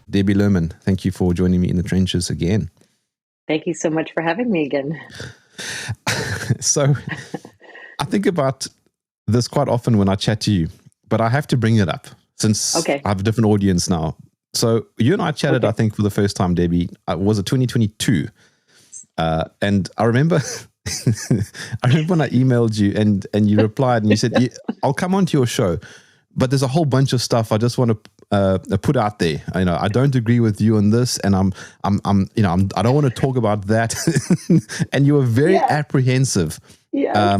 Debbie Lerman, thank you for joining me in the trenches again. Thank you so much for having me again. So I think about this quite often when I chat to you, but I have to bring it up since I have a different audience now. So you and I chatted, I think, for the first time, Debbie. Was it 2022? And I remember when I emailed you and you replied and you said, yeah, I'll come onto your show, but there's a whole bunch of stuff I just want to put out there. I don't agree with you on this, and I don't want to talk about that. And you were very apprehensive. Yeah.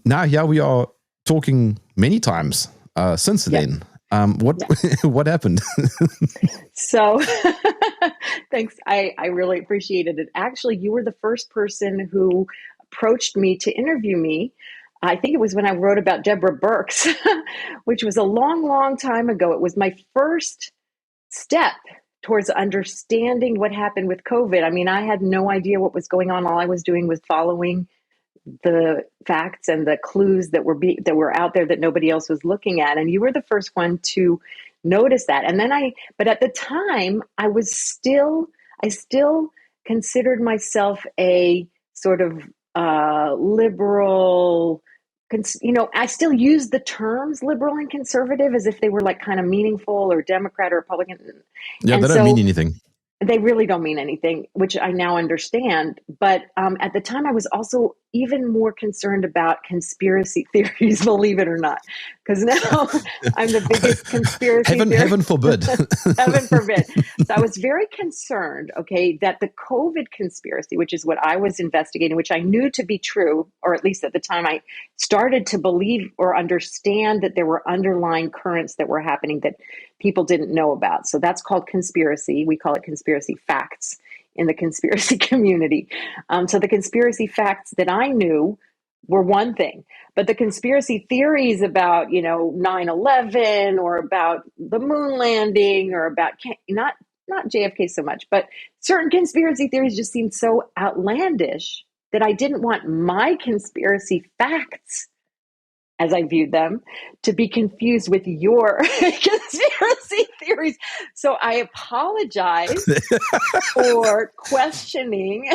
Now here we are talking many times since then. What happened? So thanks. I really appreciated it. Actually, you were the first person who approached me to interview me. I think it was when I wrote about Deborah Burks, which was a long, long time ago. It was my first step towards understanding what happened with COVID. I mean, I had no idea what was going on. All I was doing was following the facts and the clues that were out there that nobody else was looking at. And you were the first one to notice that. And then but at the time, I still considered myself a sort of liberal. I still use the terms liberal and conservative as if they were like kind of meaningful, or Democrat or Republican. Yeah, they don't mean anything. They really don't mean anything, which I now understand. But at the time, I was also even more concerned about conspiracy theories, believe it or not, because now I'm the biggest conspiracy theorist. Heaven forbid. Heaven forbid. So I was very concerned, that the COVID conspiracy, which is what I was investigating, which I knew to be true, or at least at the time I started to believe or understand that there were underlying currents that were happening that people didn't know about. So that's called conspiracy. We call it conspiracy facts in the conspiracy community. So the conspiracy facts that I knew were one thing, but the conspiracy theories about, 9/11 or about the moon landing or about not JFK so much, but certain conspiracy theories just seemed so outlandish that I didn't want my conspiracy facts, as I viewed them, to be confused with your conspiracy theories. So I apologize for questioning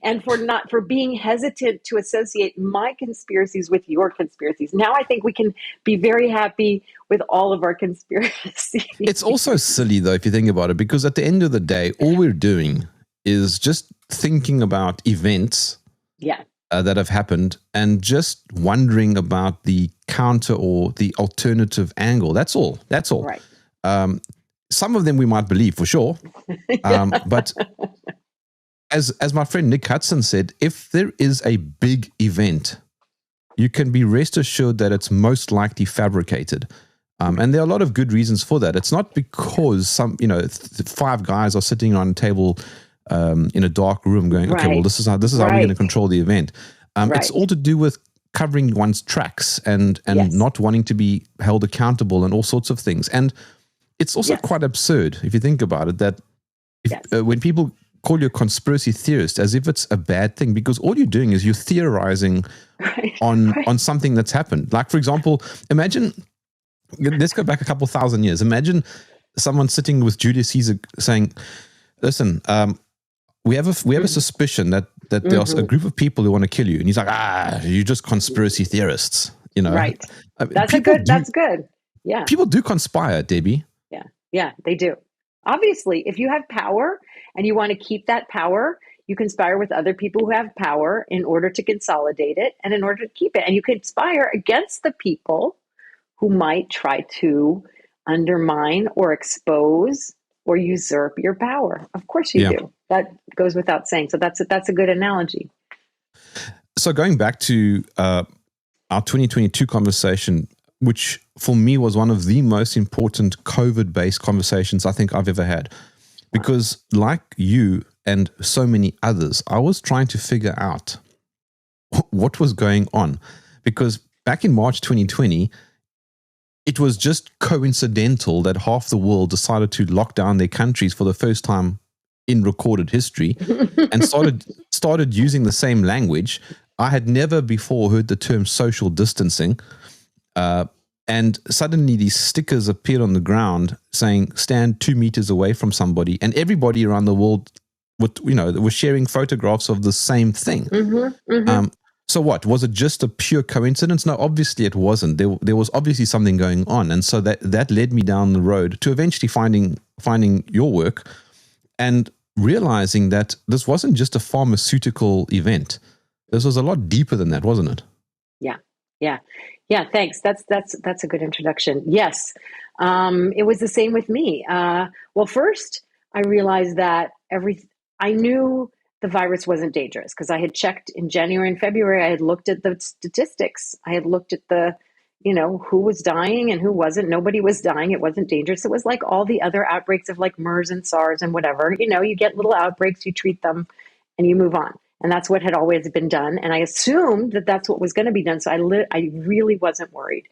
and for being hesitant to associate my conspiracies with your conspiracies. Now I think we can be very happy with all of our conspiracies. It's also silly, though, if you think about it, because at the end of the day, all we're doing is just thinking about events that have happened and just wondering about the counter or the alternative angle. That's all. Right. Some of them we might believe for sure. But as my friend Nick Hudson said, if there is a big event, you can be rest assured that it's most likely fabricated. And there are a lot of good reasons for that. It's not because five guys are sitting on a table in a dark room going, okay, well, this is how we're going to control the event. It's all to do with covering one's tracks and not wanting to be held accountable and all sorts of things. And it's also quite absurd if you think about it, that when people call you a conspiracy theorist as if it's a bad thing, because all you're doing is you're theorizing on something that's happened. Like, for example, imagine, let's go back a couple thousand years. Imagine someone sitting with Julius Caesar saying, listen, we have a suspicion that there's a group of people who want to kill you. And he's like, you're just conspiracy theorists, Right. That's good. Yeah. People do conspire, Debbie. Yeah, they do. Obviously, if you have power and you want to keep that power, you conspire with other people who have power in order to consolidate it and in order to keep it. And you conspire against the people who might try to undermine or expose or usurp your power. Of course you do. That goes without saying. So that's a good analogy. So going back to our 2022 conversation, which for me was one of the most important COVID-based conversations I think I've ever had. Because like you and so many others, I was trying to figure out what was going on. Because back in March 2020, it was just coincidental that half the world decided to lock down their countries for the first time in recorded history and started using the same language. I had never before heard the term social distancing. And suddenly these stickers appeared on the ground saying, stand 2 meters away from somebody. And everybody around the world was sharing photographs of the same thing. Mm-hmm, mm-hmm. So what? Was it just a pure coincidence? No, obviously it wasn't. There was obviously something going on. And so that led me down the road to eventually finding your work and realizing that this wasn't just a pharmaceutical event. This was a lot deeper than that, wasn't it? Yeah. Thanks. That's a good introduction. Yes. It was the same with me. Well, first I realized that I knew the virus wasn't dangerous because I had checked in January and February. I had looked at the statistics. I had looked at who was dying and who wasn't. Nobody was dying. It wasn't dangerous. It was like all the other outbreaks of like MERS and SARS and whatever. You get little outbreaks, you treat them, and you move on. And that's what had always been done. And I assumed that that's what was going to be done. So I really wasn't worried.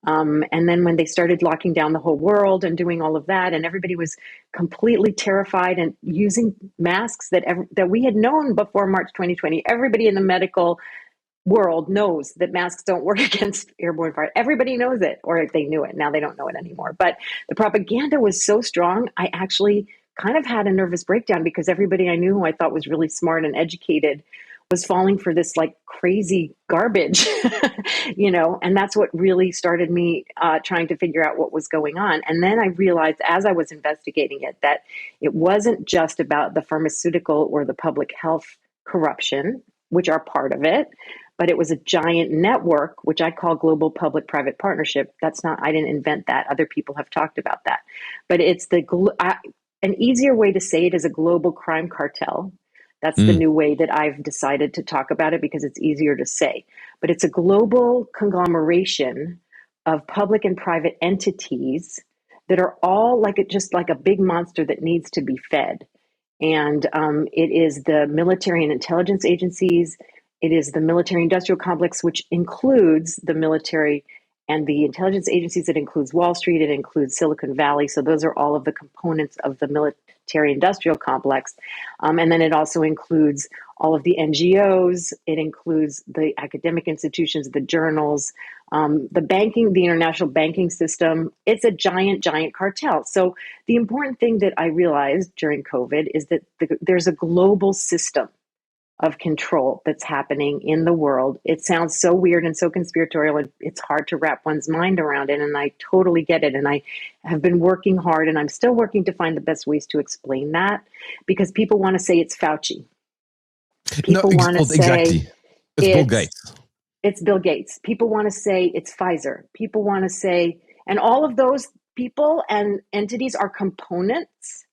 And then when they started locking down the whole world and doing all of that, and everybody was completely terrified and using masks that we had known before March 2020, everybody in the medical world knows that masks don't work against airborne virus. Everybody knows it, or they knew it. Now they don't know it anymore. But the propaganda was so strong, I actually kind of had a nervous breakdown because everybody I knew who I thought was really smart and educated was falling for this like crazy garbage, and that's what really started me trying to figure out what was going on. And then I realized as I was investigating it that it wasn't just about the pharmaceutical or the public health corruption, which are part of it, but it was a giant network, which I call global public-private partnership. I didn't invent that. Other people have talked about that. But it's an easier way to say it is a global crime cartel. That's the new way that I've decided to talk about it because it's easier to say. But it's a global conglomeration of public and private entities that are all just like a big monster that needs to be fed. And it is the military and intelligence agencies. It is the military industrial complex, which includes the military and the intelligence agencies. It includes Wall Street. It includes Silicon Valley. So those are all of the components of the military industrial complex. And then it also includes all of the NGOs. It includes the academic institutions, the journals, the international banking system. It's a giant, giant cartel. So the important thing that I realized during COVID is that there's a global system of control that's happening in the world. It sounds so weird and so conspiratorial, and it's hard to wrap one's mind around it. And I totally get it. And I have been working hard, and I'm still working to find the best ways to explain that, because people want to say it's Fauci. People want to say exactly. It's Bill Gates. It's Bill Gates. People want to say it's Pfizer. People want to say, and all of those people and entities are components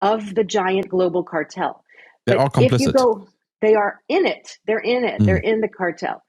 of the giant global cartel. They are complicit. They are in it. They're in it. They're in the cartel.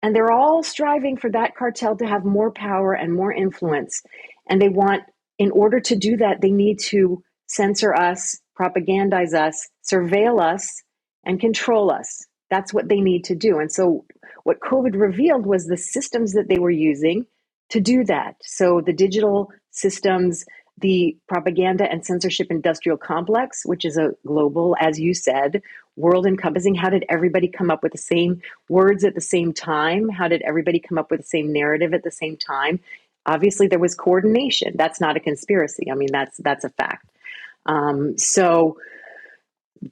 And they're all striving for that cartel to have more power and more influence. And in order to do that, they need to censor us, propagandize us, surveil us, and control us. That's what they need to do. And so what COVID revealed was the systems that they were using to do that. So the digital systems, the propaganda and censorship industrial complex, which is a global, as you said, world encompassing. How did everybody come up with the same words at the same time? How did everybody come up with the same narrative at the same time? Obviously, there was coordination. That's not a conspiracy. I mean, that's a fact. So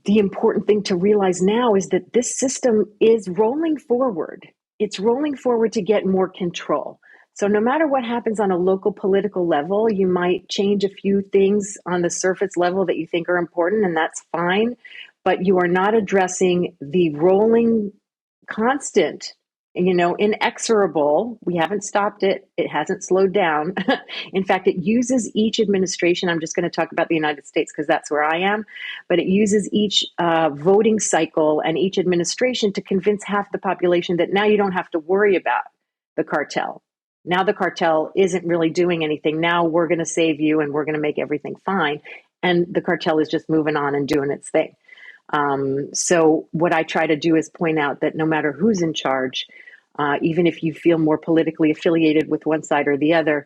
the important thing to realize now is that this system is rolling forward. It's rolling forward to get more control. So no matter what happens on a local political level, you might change a few things on the surface level that you think are important, and that's fine. But you are not addressing the rolling, constant, inexorable. We haven't stopped it. It hasn't slowed down. In fact, it uses each administration. I'm just going to talk about the United States because that's where I am. But it uses each voting cycle and each administration to convince half the population that now you don't have to worry about the cartel. Now the cartel isn't really doing anything. Now we're going to save you and we're going to make everything fine. And the cartel is just moving on and doing its thing. So what I try to do is point out that no matter who's in charge, even if you feel more politically affiliated with one side or the other,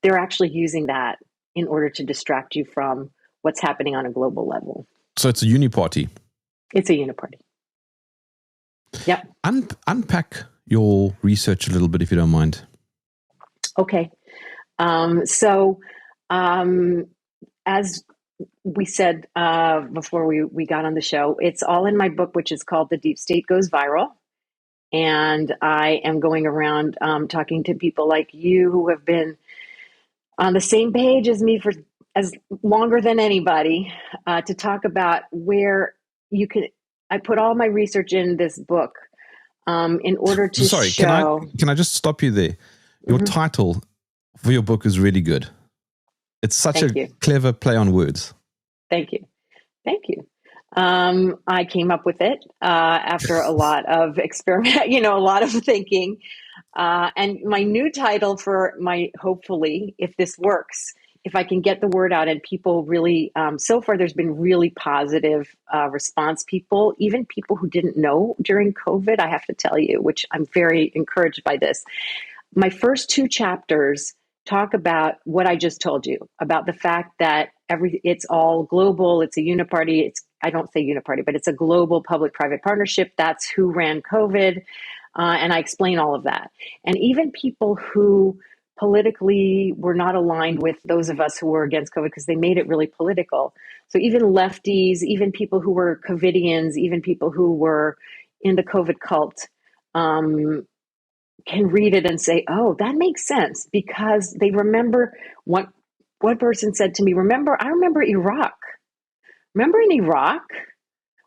they're actually using that in order to distract you from what's happening on a global level. So it's a uniparty. It's a uniparty. Yep. Unpack your research a little bit, if you don't mind. Okay. So as we said before we got on the show, it's all in my book, which is called The Deep State Goes Viral. And I am going around talking to people like you who have been on the same page as me for as longer than anybody to talk about where you can. I put all my research in this book in order to show. Can I just stop you there? Your title for your book is really good. It's such clever play on words. Thank you. I came up with it after a lot of experiment, a lot of thinking. And my new title for hopefully, if this works, if I can get the word out and people really, so far there's been really positive response. Even people who didn't know during COVID, I have to tell you, which I'm very encouraged by this. My first 2 chapters talk about what I just told you, about the fact that it's all global. It's a uniparty. I don't say uniparty, but it's a global public-private partnership. That's who ran COVID. And I explain all of that. And even people who politically were not aligned with those of us who were against COVID, because they made it really political. So even lefties, even people who were COVIDians, even people who were in the COVID cult, can read it and say, oh, that makes sense, because they remember what one person said to me. I remember Iraq. Remember in Iraq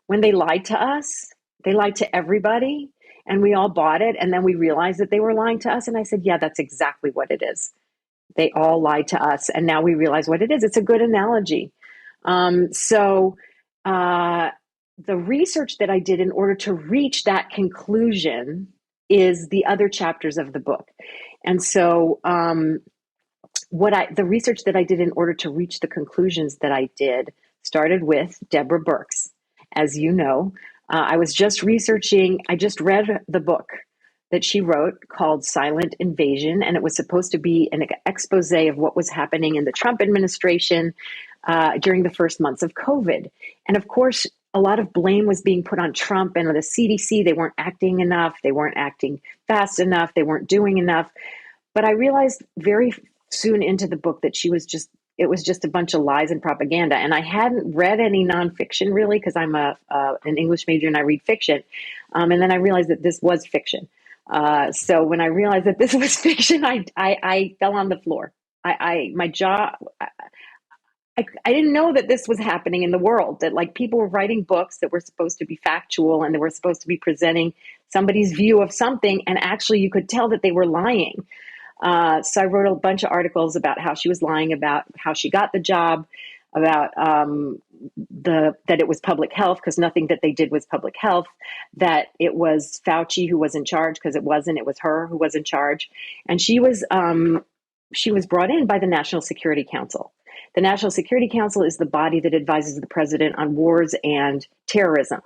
when they lied to us? They lied to everybody and we all bought it. And then we realized that they were lying to us. And I said, yeah, that's exactly what it is. They all lied to us. And now we realize what it is. It's a good analogy. So the research that I did in order to reach that conclusion is the other chapters of the book. And so the research that I did in order to reach the conclusions that I did started with Deborah Burks. As you know, I just read the book that she wrote called Silent Invasion, and it was supposed to be an expose of what was happening in the Trump administration during the first months of COVID. And of course, a lot of blame was being put on Trump and the CDC. They weren't acting enough. They weren't acting fast enough. They weren't doing enough. But I realized very soon into the book that it was just a bunch of lies and propaganda. And I hadn't read any nonfiction really, because I'm an English major and I read fiction. And then I realized that this was fiction. So when I realized that this was fiction, I fell on the floor. My jaw. I didn't know that this was happening in the world, that like people were writing books that were supposed to be factual and they were supposed to be presenting somebody's view of something. And actually you could tell that they were lying. So I wrote a bunch of articles about how she was lying, about how she got the job, about that it was public health, because nothing that they did was public health, that it was Fauci who was in charge, because it was her who was in charge. And she was brought in by the National Security Council. The National Security Council is the body that advises the president on wars and terrorism.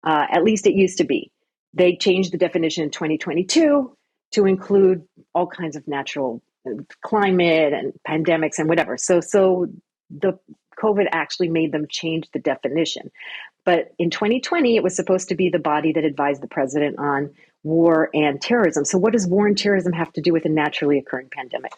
At least it used to be. They changed the definition in 2022 to include all kinds of natural climate and pandemics and whatever. So the COVID actually made them change the definition. But in 2020, it was supposed to be the body that advised the president on war and terrorism. So what does war and terrorism have to do with a naturally occurring pandemic?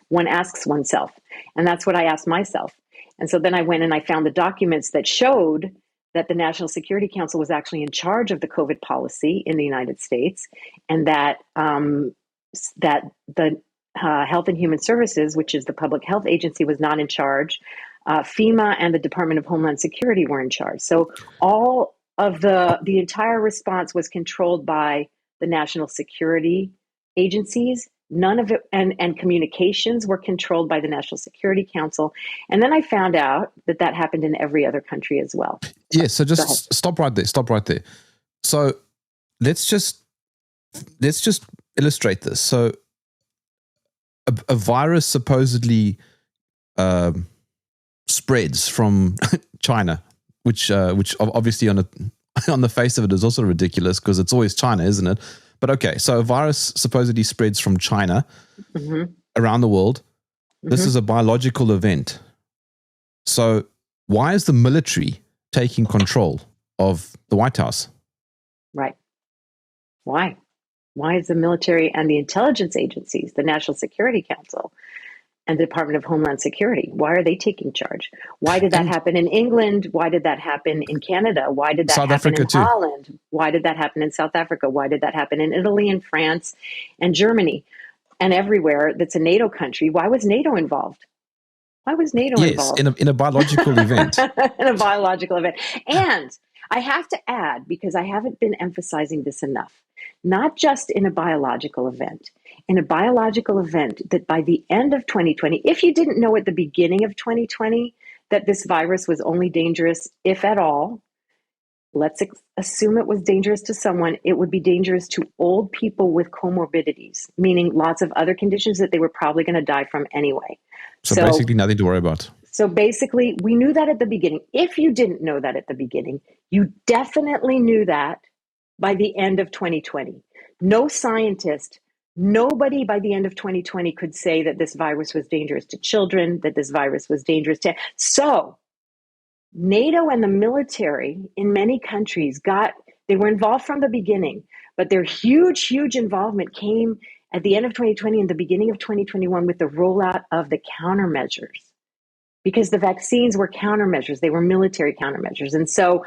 One asks oneself. And that's what I asked myself. And so then I went and I found the documents that showed that the National Security Council was actually in charge of the COVID policy in the United States, and that the Health and Human Services, which is the public health agency, was not in charge. FEMA and the Department of Homeland Security were in charge. So all of the entire response was controlled by the national security agencies. None of it, and communications were controlled by the National Security Council. And then I found out that happened in every other country as well. Yeah, so just stop right there. So let's just illustrate this. So a virus supposedly spreads from China, which obviously on the face of it is also ridiculous, because it's always China, isn't it? But okay, so a virus supposedly spreads from China around the world. This is a biological event. So why is the military taking control of the White House? Right. Why? Why is the military and the intelligence agencies, the National Security Council and the Department of Homeland Security, why are they taking charge? Why did that happen in England? Why did that happen in Canada? Why did that South happen Africa in too. Holland? Why did that happen in South Africa? Why did that happen in Italy and France and Germany and everywhere that's a NATO country? Why was NATO involved? Why was NATO involved? Yes, in a biological event. In a biological event. And I have to add, because I haven't been emphasizing this enough, not just in a biological event, in a biological event that by the end of 2020, if you didn't know at the beginning of 2020 that this virus was only dangerous, if at all, let's assume it was dangerous to someone, it would be dangerous to old people with comorbidities, meaning lots of other conditions that they were probably going to die from anyway. So basically nothing to worry about. So basically, we knew that at the beginning. If you didn't know that at the beginning, you definitely knew that by the end of 2020. No scientist, nobody by the end of 2020 could say that this virus was dangerous to children, that this virus was dangerous to... So NATO and the military in many countries they were involved from the beginning, but their huge involvement came at the end of 2020 and the beginning of 2021 with the rollout of the countermeasures. Because the vaccines were countermeasures, they were military countermeasures. And so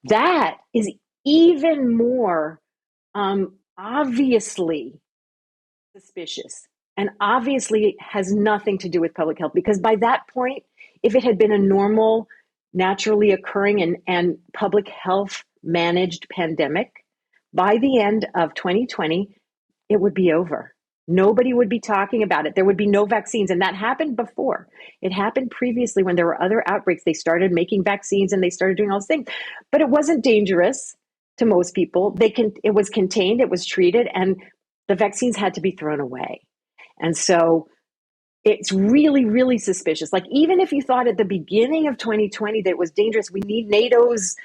that is even more obviously suspicious and obviously has nothing to do with public health. Because by that point, if it had been a normal, naturally occurring and public health managed pandemic, by the end of 2020, it would be over. Nobody would be talking about it. There would be no vaccines. And that happened before. It happened previously when there were other outbreaks. They started making vaccines and they started doing all these things. But it wasn't dangerous to most people. It was contained, it was treated, and the vaccines had to be thrown away. And so it's really, really suspicious. Like, even if you thought at the beginning of 2020 that it was dangerous, we need NATO's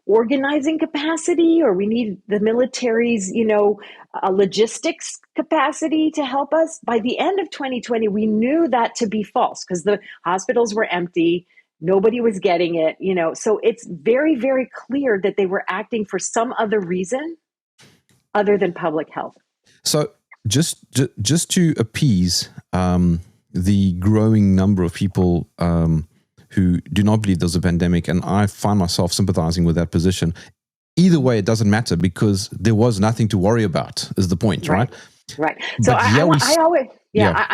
organizing capacity, or we need the military's, logistics capacity to help us. By the end of 2020, we knew that to be false because the hospitals were empty. Nobody was getting it, So it's very, very clear that they were acting for some other reason other than public health. So just to appease the growing number of people who do not believe there's a pandemic, and I find myself sympathizing with that position. Either way, it doesn't matter because there was nothing to worry about, is the point, right? Right. So I'm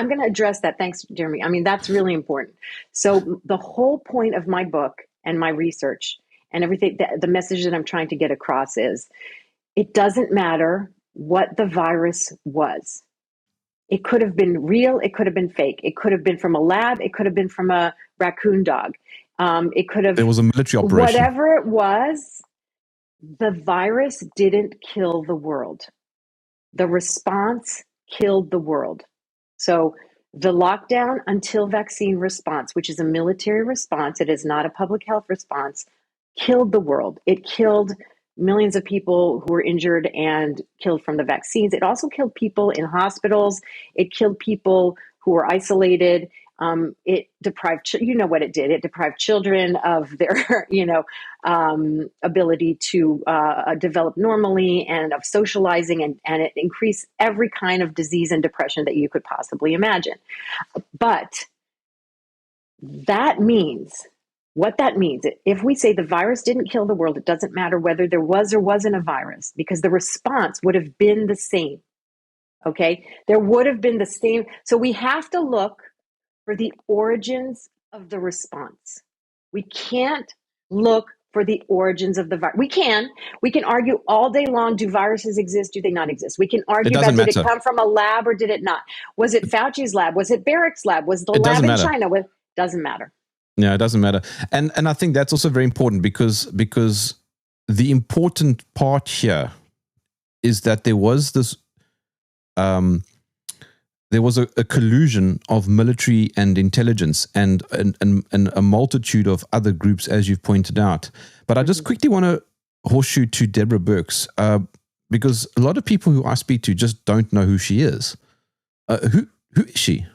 going to address that. Thanks, Jeremy. I mean, that's really important. So the whole point of my book and my research and everything, the message that I'm trying to get across is, it doesn't matter what the virus was. It could have been real. It could have been fake. It could have been from a lab. It could have been from a raccoon dog. It could have... There was a military operation. Whatever it was, the virus didn't kill the world. The response killed the world. So the lockdown until vaccine response, which is a military response, it is not a public health response, killed the world. It killed millions of people who were injured and killed from the vaccines. It also killed people in hospitals. It killed people who were isolated. It deprived, what it did. It deprived children of their, ability to develop normally and of socializing, and it increased every kind of disease and depression that you could possibly imagine. But what that means, if we say the virus didn't kill the world, it doesn't matter whether there was or wasn't a virus, because the response would have been the same. Okay? There would have been the same. So we have to look for the origins of the response. We can't look for the origins of the virus. We can argue all day long, do viruses exist? Do they not exist? We can argue about, did it come from a lab or did it not? Was it Fauci's lab? Was it Barrick's lab? Was the lab in China? Doesn't matter. Yeah, it doesn't matter. And I think that's also very important because the important part here is that there was this a collusion of military and intelligence and a multitude of other groups, as you've pointed out. But I just quickly want to horseshoe to Deborah Burks because a lot of people who I speak to just don't know who she is. Who is she?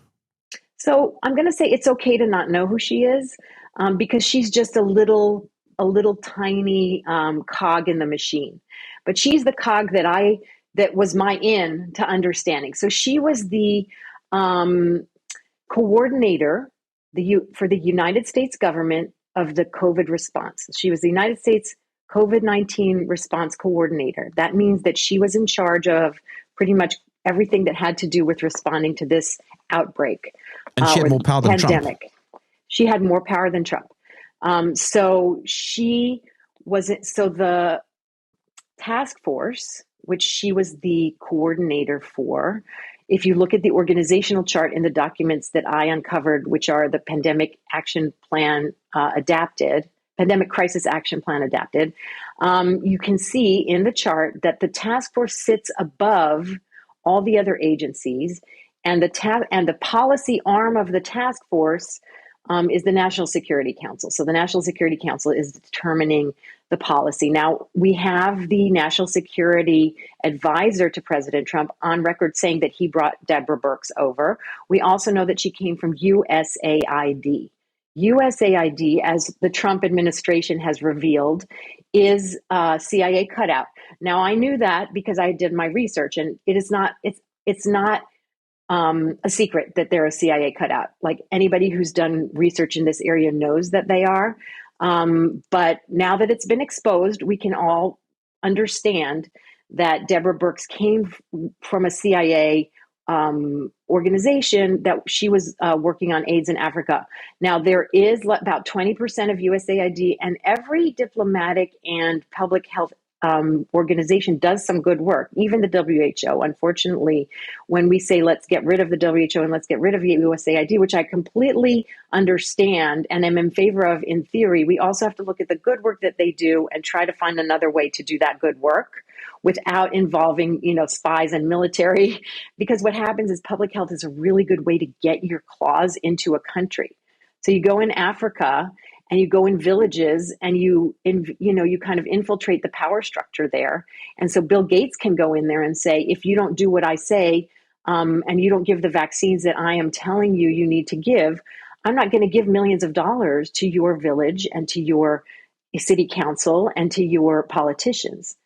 So I'm going to say it's okay to not know who she is because she's just a little tiny cog in the machine. But she's the cog that I that was my in to understanding. So she was the coordinator for the United States government of the COVID response. She was the United States COVID-19 response coordinator. That means that she was in charge of pretty much everything that had to do with responding to this outbreak. And she had more power than pandemic. Trump. She had more power than Trump. So the task force, which she was the coordinator for, if you look at the organizational chart in the documents that I uncovered, which are the Pandemic Action Plan adapted, Pandemic Crisis Action Plan adapted, you can see in the chart that the task force sits above all the other agencies, and the policy arm of the task force is the National Security Council. So the National Security Council is determining the policy. Now, we have the National Security Advisor to President Trump on record saying that he brought Deborah Burks over. We also know that she came from USAID. USAID, as the Trump administration has revealed, is a CIA cutout. Now, I knew that because I did my research, and it's not a secret that they're a CIA cutout. Like, anybody who's done research in this area knows that they are. But now that it's been exposed, we can all understand that Deborah Burks came from a CIA organization, that she was working on AIDS in Africa. Now, there is about 20% of USAID, and every diplomatic and public health organization does some good work, even the WHO. Unfortunately, when we say let's get rid of the WHO and let's get rid of USAID, which I completely understand and am in favor of in theory, we also have to look at the good work that they do and try to find another way to do that good work without involving, spies and military. Because what happens is public health is a really good way to get your claws into a country. So you go in Africa and you go in villages and you kind of infiltrate the power structure there. And so Bill Gates can go in there and say, if you don't do what I say, and you don't give the vaccines that I am telling you you need to give, I'm not going to give millions of dollars to your village and to your city council and to your politicians.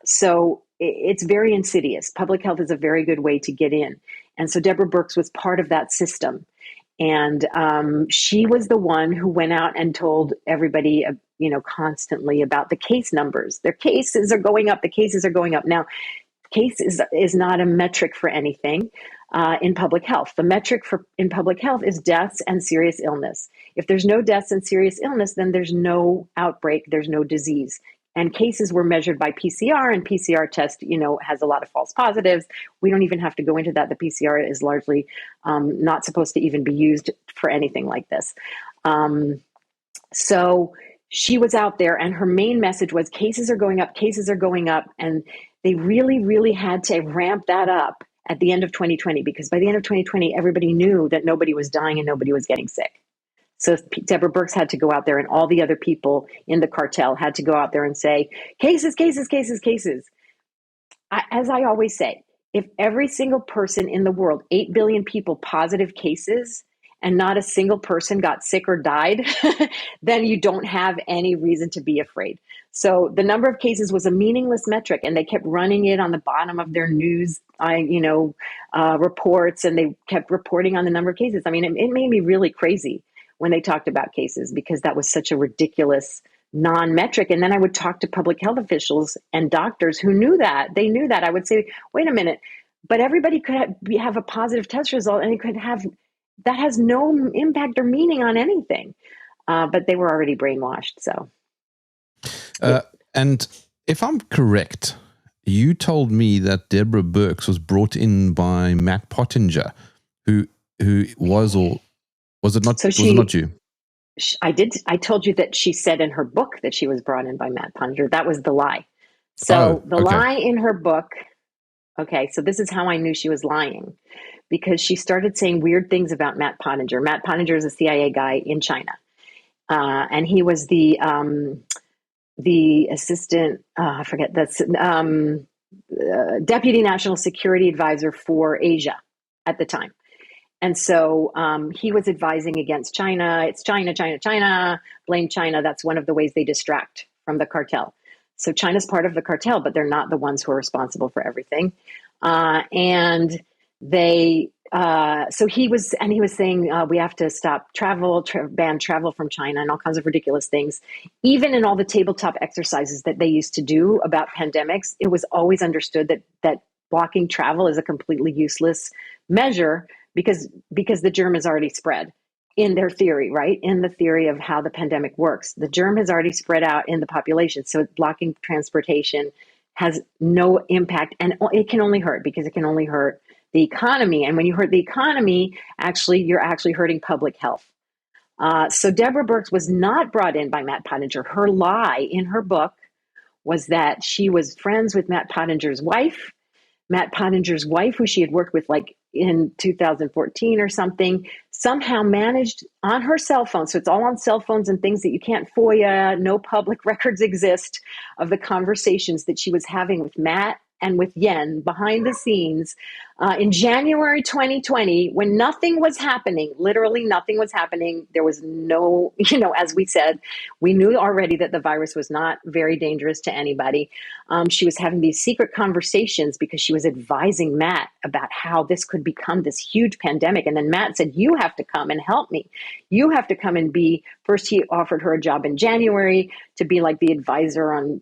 So it's very insidious. Public health is a very good way to get in. And so Deborah Burks was part of that system. And she was the one who went out and told everybody, constantly about the case numbers. Their cases are going up. The cases are going up. Now, case is not a metric for anything in public health. The metric in public health is deaths and serious illness. If there's no deaths and serious illness, then there's no outbreak, there's no disease. And cases were measured by PCR, and PCR test, has a lot of false positives. We don't even have to go into that. The PCR is largely not supposed to even be used for anything like this. So she was out there, and her main message was cases are going up, cases are going up. And they really, really had to ramp that up at the end of 2020, because by the end of 2020, everybody knew that nobody was dying and nobody was getting sick. So Deborah Burks had to go out there, and all the other people in the cartel had to go out there and say, cases, cases, cases, cases. As I always say, if every single person in the world, 8 billion people, positive cases, and not a single person got sick or died, then you don't have any reason to be afraid. So the number of cases was a meaningless metric, and they kept running it on the bottom of their news, reports, and they kept reporting on the number of cases. I mean, it made me really crazy when they talked about cases, because that was such a ridiculous non-metric. And then I would talk to public health officials and doctors who knew that. They knew that. I would say, wait a minute, but everybody could have a positive test result, and it could have, that has no impact or meaning on anything. But they were already brainwashed. So, and if I'm correct, you told me that Deborah Burks was brought in by Matt Pottinger, who was, or was it not? Was it not you? I did. I told you that she said in her book that she was brought in by Matt Pottinger. That was the lie. So lie in her book. Okay, so this is how I knew she was lying, because she started saying weird things about Matt Pottinger. Matt Pottinger is a CIA guy in China, and he was the assistant. I forget, that's deputy national security advisor for Asia at the time. And so he was advising against China. It's China, China, China. Blame China. That's one of the ways they distract from the cartel. So China's part of the cartel, but they're not the ones who are responsible for everything. And they, so he was saying, we have to stop travel, ban travel from China and all kinds of ridiculous things. Even in all the tabletop exercises that they used to do about pandemics, it was always understood that blocking travel is a completely useless measure because the germ has already spread in their theory, right? In the theory of how the pandemic works. The germ has already spread out in the population. So blocking transportation has no impact, and it can only hurt because it can only hurt the economy. And when you hurt the economy, you're actually hurting public health. So Deborah Burks was not brought in by Matt Pottinger. Her lie in her book was that she was friends with Matt Pottinger's wife. Matt Pottinger's wife, who she had worked with like in 2014 or something, somehow managed on her cell phone. So it's all on cell phones and things that you can't FOIA, no public records exist of the conversations that she was having with Matt and with Yen behind the scenes in January 2020, when nothing was happening, literally nothing was happening. There was no, as we said, we knew already that the virus was not very dangerous to anybody. She was having these secret conversations because she was advising Matt about how this could become this huge pandemic. And then Matt said, you have to come and help me. You have to come and first he offered her a job in January to be like the advisor on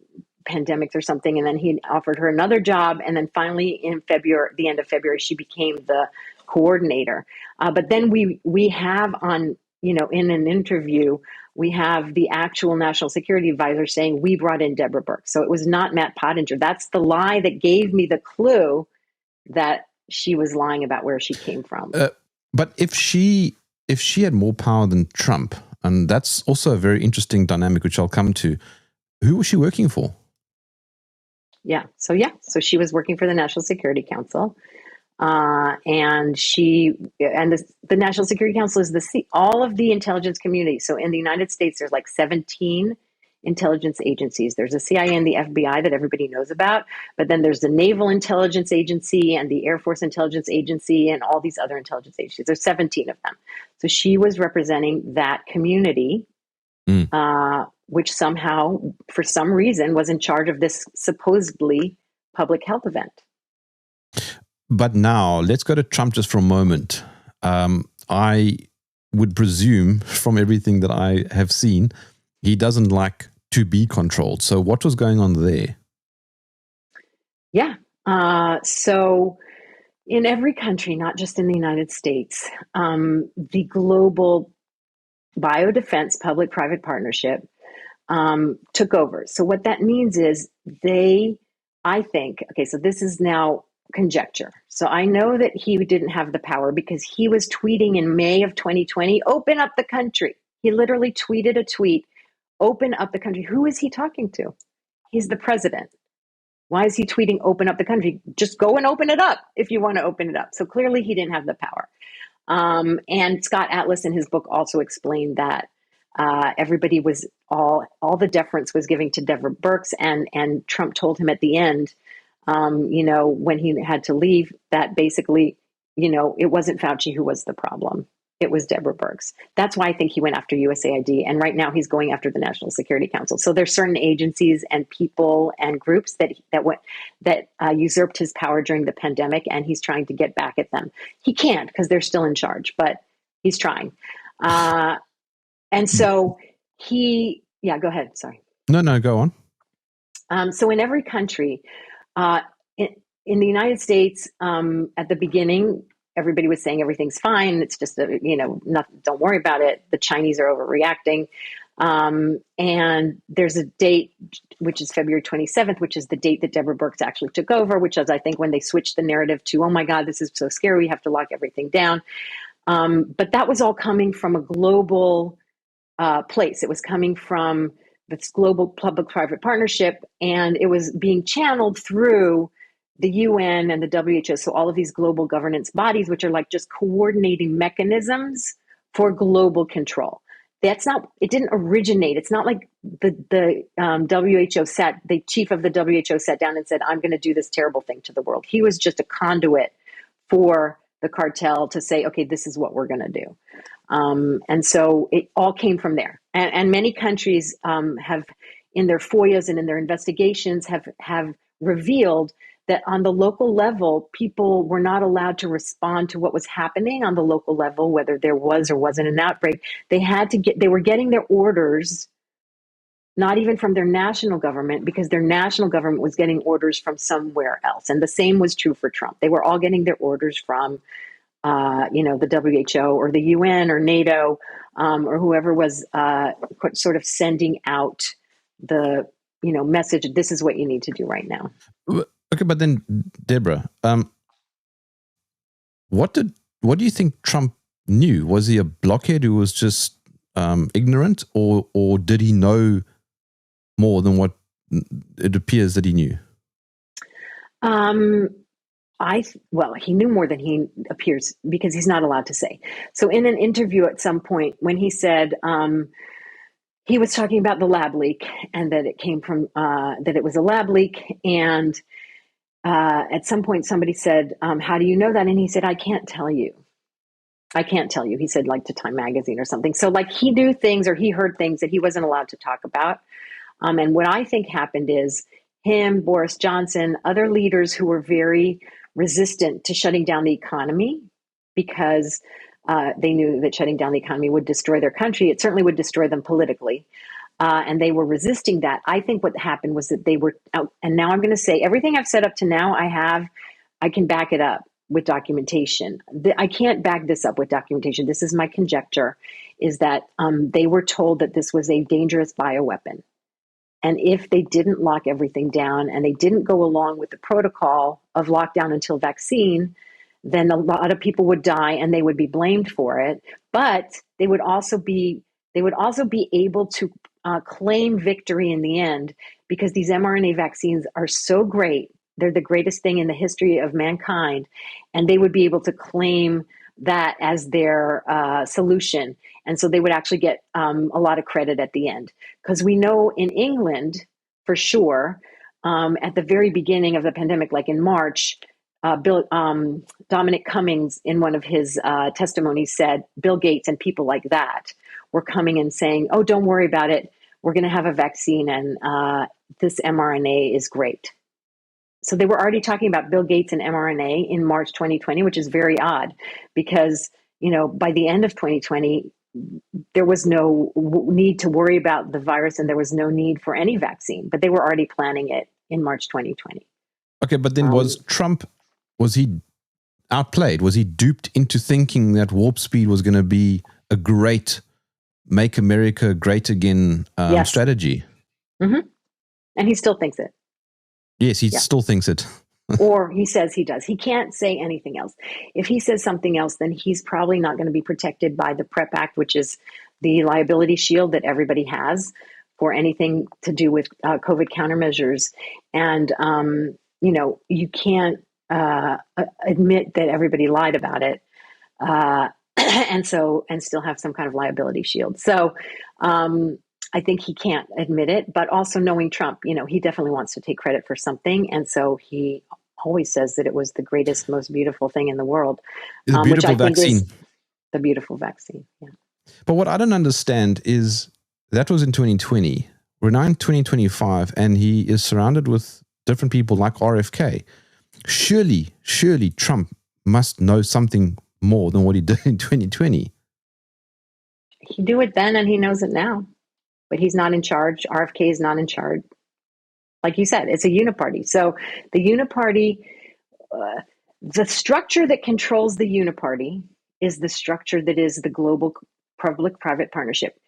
pandemics or something. And then he offered her another job. And then finally in the end of February, she became the coordinator. But then we have on, in an interview, we have the actual national security advisor saying we brought in Deborah Burks. So it was not Matt Pottinger. That's the lie that gave me the clue that she was lying about where she came from. But if she had more power than Trump, and that's also a very interesting dynamic, which I'll come to, who was she working for? So she was working for the National Security Council, and the National Security Council is all of the intelligence community. So in the United States, there's like 17 intelligence agencies. There's the CIA and the FBI that everybody knows about, but then there's the Naval Intelligence Agency and the Air Force Intelligence Agency and all these other intelligence agencies. There's 17 of them. So she was representing that community. Which somehow, for some reason, was in charge of this supposedly public health event. But now, let's go to Trump just for a moment. I would presume, from everything that I have seen, he doesn't like to be controlled. So what was going on there? Yeah. So in every country, not just in the United States, the global biodefense public-private partnership took over. So what that means is so this is now conjecture. So I know that he didn't have the power because he was tweeting in May of 2020, open up the country. He literally tweeted a tweet, open up the country. Who is he talking to? He's the president. Why is he tweeting open up the country? Just go and open it up if you want to open it up. So clearly he didn't have the power. And Scott Atlas in his book also explained that everybody was all the deference was giving to Deborah Burks, and Trump told him at the end, when he had to leave, that basically, it wasn't Fauci who was the problem. It was Deborah Burks. That's why I think he went after USAID, and right now he's going after the National Security Council. So there's certain agencies and people and groups that usurped his power during the pandemic, and he's trying to get back at them. He can't because they're still in charge, but he's trying. And so go ahead. Sorry. No, go on. So in every country, in the United States, at the beginning, everybody was saying everything's fine. It's just, nothing, don't worry about it. The Chinese are overreacting. And there's a date, which is February 27th, which is the date that Deborah Burks actually took over, which is, I think, when they switched the narrative to, oh my God, this is so scary. We have to lock everything down. But that was all coming from a global place. It was coming from this global public-private partnership, and it was being channeled through the UN and the WHO. So all of these global governance bodies, which are like just coordinating mechanisms for global control. It didn't originate. It's not like the the chief of the WHO sat down and said, I'm going to do this terrible thing to the world. He was just a conduit for the cartel to say, okay, this is what we're going to do. And so it all came from there. And many countries have in their FOIAs and in their investigations have revealed that on the local level, people were not allowed to respond to what was happening on the local level, whether there was or wasn't an outbreak. They were getting their orders, not even from their national government, because their national government was getting orders from somewhere else. And the same was true for Trump. They were all getting their orders from, the WHO or the UN or NATO, or whoever was sort of sending out the, message, this is what you need to do right now. Okay, but then, Deborah, what do you think Trump knew? Was he a blockhead who was just ignorant, or did he know more than what it appears that he knew? He knew more than he appears, because he's not allowed to say. So in an interview at some point, when he said he was talking about the lab leak, and that it came from that it was a lab leak, and at some point somebody said, how do you know that? And he said, I can't tell you. He said, like, to Time Magazine or something. So like, he knew things, or he heard things that he wasn't allowed to talk about. And what I think happened is him, Boris Johnson, other leaders who were very resistant to shutting down the economy, because they knew that shutting down the economy would destroy their country. It certainly would destroy them politically. And they were resisting that. I think what happened was that they were out, and now I'm going to say everything I've said up to now, I can back it up with documentation. I can't back this up with documentation. This is my conjecture, is that they were told that this was a dangerous bioweapon. And if they didn't lock everything down, and they didn't go along with the protocol of lockdown until vaccine, then a lot of people would die, and they would be blamed for it. But they would also be able to claim victory in the end, because these mRNA vaccines are so great. They're the greatest thing in the history of mankind. And they would be able to claim that as their solution. And so they would actually get a lot of credit at the end. Because we know in England, for sure, at the very beginning of the pandemic, like in March, Dominic Cummings, in one of his testimonies, said Bill Gates and people like that were coming and saying, oh, don't worry about it. We're going to have a vaccine, and this mRNA is great. So they were already talking about Bill Gates and mRNA in March 2020, which is very odd, because, by the end of 2020, there was no need to worry about the virus, and there was no need for any vaccine, but they were already planning it in March 2020. Okay, but then was he outplayed? Was he duped into thinking that Warp Speed was going to be a great Make America Great Again strategy? Mm-hmm. And he still thinks it. Yes, he still thinks it. Or he says he does. He can't say anything else. If he says something else, then he's probably not going to be protected by the PrEP Act, which is the liability shield that everybody has for anything to do with COVID countermeasures. And, you can't admit that everybody lied about it. And still have some kind of liability shield. So I think he can't admit it, but also knowing Trump, he definitely wants to take credit for something. And so he always says that it was the greatest, most beautiful thing in the world. The beautiful which I vaccine. think is the beautiful vaccine. Yeah. But what I don't understand is that was in 2020. We're now in 2025, and he is surrounded with different people like RFK. Surely Trump must know something more than what he did in 2020. He knew it then, and he knows it now. But he's not in charge. RFK is not in charge. Like you said, it's a uniparty. So the uniparty, the structure that controls the uniparty is the structure that is the global public-private partnership.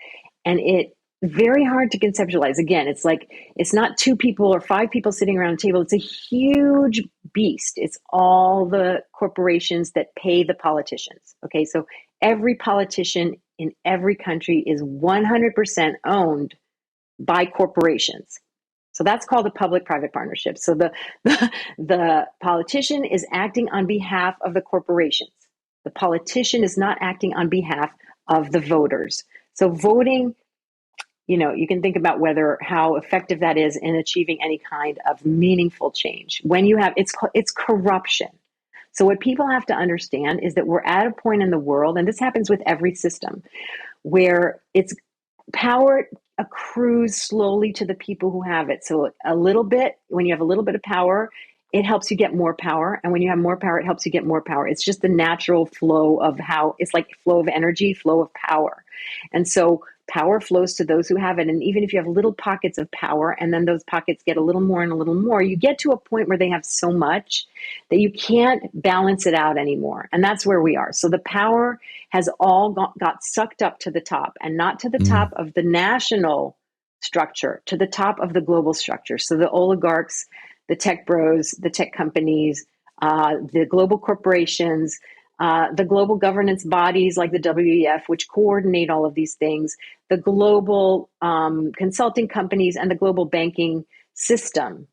And it's very hard to conceptualize. Again, it's like, it's not 2 people or 5 people sitting around a table. It's a huge beast. It's all the corporations that pay the politicians. Okay, so every politician in every country is 100% owned by corporations. So that's called a public-private partnership. So the politician is acting on behalf of the corporations. The politician is not acting on behalf of the voters. So voting, you can think about how effective that is in achieving any kind of meaningful change. When you have, it's corruption. So what people have to understand is that we're at a point in the world, and this happens with every system, where it's power accrues slowly to the people who have it. So a little bit, when you have a little bit of power, it helps you get more power. And when you have more power, it helps you get more power. It's just the natural flow of how, it's like flow of energy, flow of power. And so power flows to those who have it. And even if you have little pockets of power, and then those pockets get a little more and a little more, you get to a point where they have so much that you can't balance it out anymore. And that's where we are. So the power has all got sucked up to the top, and not to the top of the national structure, to the top of the global structure. So the oligarchs, the tech bros, the tech companies, the global corporations, the global governance bodies like the WEF, which coordinate all of these things, the global consulting companies, and the global banking system.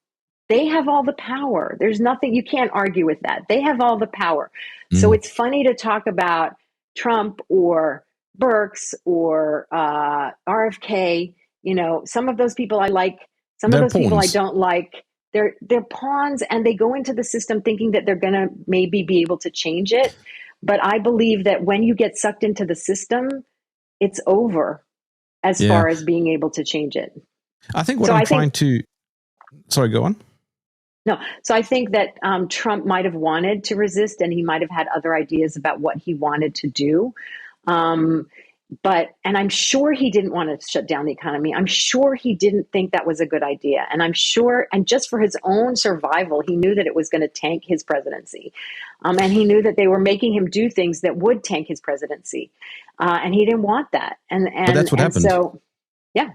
They have all the power. There's nothing, you can't argue with that. They have all the power. So it's funny to talk about Trump or Burks or RFK. You know, some of those people I like, some of those people I don't like. They're pawns, and they go into the system thinking that they're going to maybe be able to change it. But I believe that when you get sucked into the system, it's over as far as being able to change it. I think what I'm trying to... Sorry, go on. No. So I think that Trump might have wanted to resist, and he might have had other ideas about what he wanted to do. And I'm sure he didn't want to shut down the economy. I'm sure he didn't think that was a good idea. And I'm sure, and just for his own survival, he knew that it was going to tank his presidency. And he knew that they were making him do things that would tank his presidency. And he didn't want that. But that's what happened. So, yeah.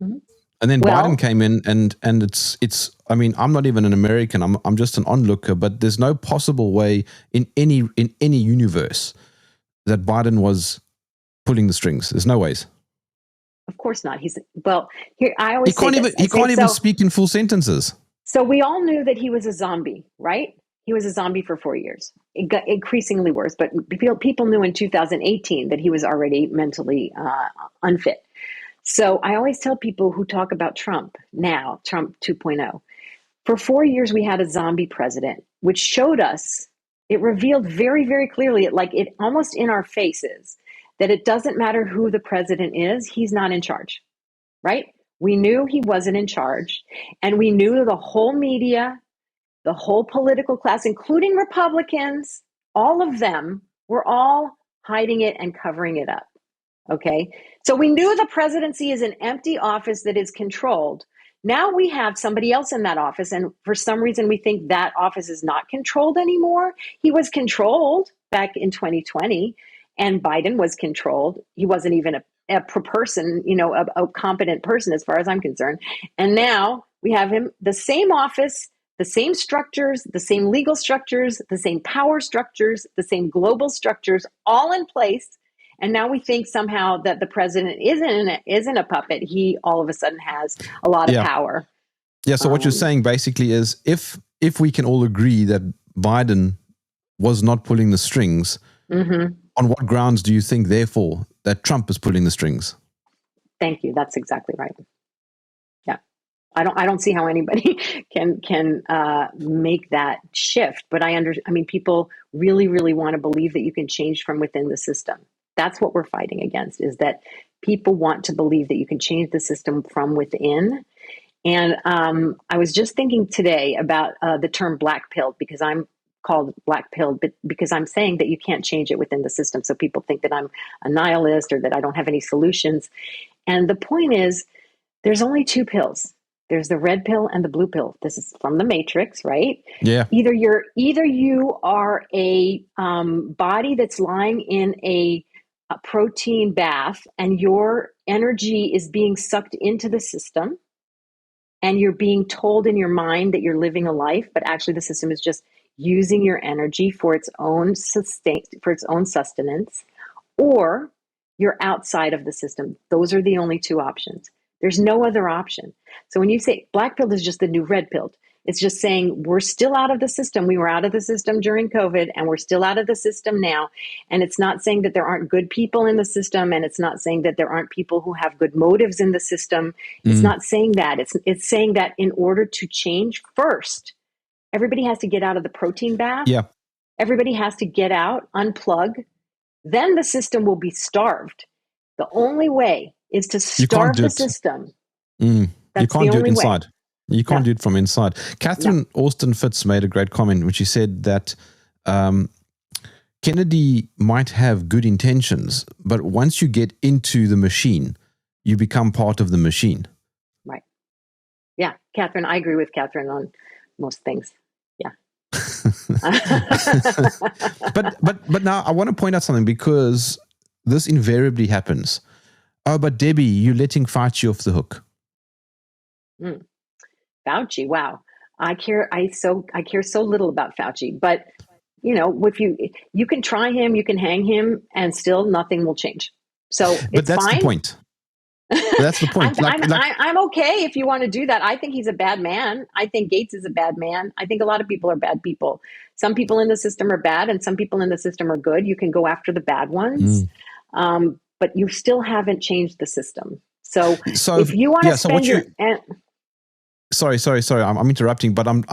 Mm-hmm. And then Biden came in, and it's. I mean, I'm not even an American. I'm just an onlooker. But there's no possible way in any universe that Biden was pulling the strings. There's no ways. Of course not. Here. I always he can't even speak in full sentences. So we all knew that he was a zombie, right? He was a zombie for 4 years. It got increasingly worse, but people knew in 2018 that he was already mentally unfit. So I always tell people who talk about Trump now, Trump 2.0, for 4 years we had a zombie president, which showed us, it revealed very, very clearly, it almost in our faces, that it doesn't matter who the president is, he's not in charge, right? We knew he wasn't in charge, and we knew the whole media, the whole political class, including Republicans, all of them were all hiding it and covering it up. Okay, so we knew the presidency is an empty office that is controlled. Now we have somebody else in that office, and for some reason we think that office is not controlled anymore. He was controlled back in 2020, and Biden was controlled. He wasn't even a person, a competent person as far as I'm concerned. And now we have him, the same office, the same structures, the same legal structures, the same power structures, the same global structures, all in place. And now we think somehow that the president isn't a puppet. He all of a sudden has a lot of power. Yeah. So what you're saying basically is, if we can all agree that Biden was not pulling the strings, on what grounds do you think, therefore, that Trump is pulling the strings? Thank you. That's exactly right. Yeah. I don't see how anybody can make that shift. But people really, really want to believe that you can change from within the system. That's what we're fighting against, is that people want to believe that you can change the system from within. And I was just thinking today about the term black pilled, because I'm called black pilled, but because I'm saying that you can't change it within the system. So people think that I'm a nihilist or that I don't have any solutions. And the point is, there's only two pills. There's the red pill and the blue pill. This is from the Matrix, right? Yeah. Either you are a body that's lying in a protein bath, and your energy is being sucked into the system, and you're being told in your mind that you're living a life, but actually the system is just using your energy for its own sustenance, or you're outside of the system. Those are the only two options. There's no other option. So when you say black pill is just the new red pill, it's just saying we're still out of the system. We were out of the system during COVID, and we're still out of the system now. And it's not saying that there aren't good people in the system, and it's not saying that there aren't people who have good motives in the system. It's not saying that. It's saying that in order to change, first, everybody has to get out of the protein bath. Yeah. Everybody has to get out, unplug. Then the system will be starved. The only way is to You can't starve do the it. system. You That's can't the do it only way. inside. You can't No. do it from inside. Catherine Austin Fitz made a great comment when she said that Kennedy might have good intentions, but once you get into the machine, you become part of the machine. Right. Yeah, Catherine, I agree with Catherine on most things. Yeah. but now I want to point out something, because this invariably happens. Oh, but Debbie, you're letting Fauci off the hook. Fauci, wow. I care so little about Fauci, but if you can try him, you can hang him, and still nothing will change. So But it's that's fine. the point. That's the point. I'm okay if you want to do that. I think he's a bad man. I think Gates is a bad man. I think a lot of people are bad people. Some people in the system are bad, and some people in the system are good. You can go after the bad ones, but you still haven't changed the system. So if you want to spend Sorry. I'm interrupting, but I'm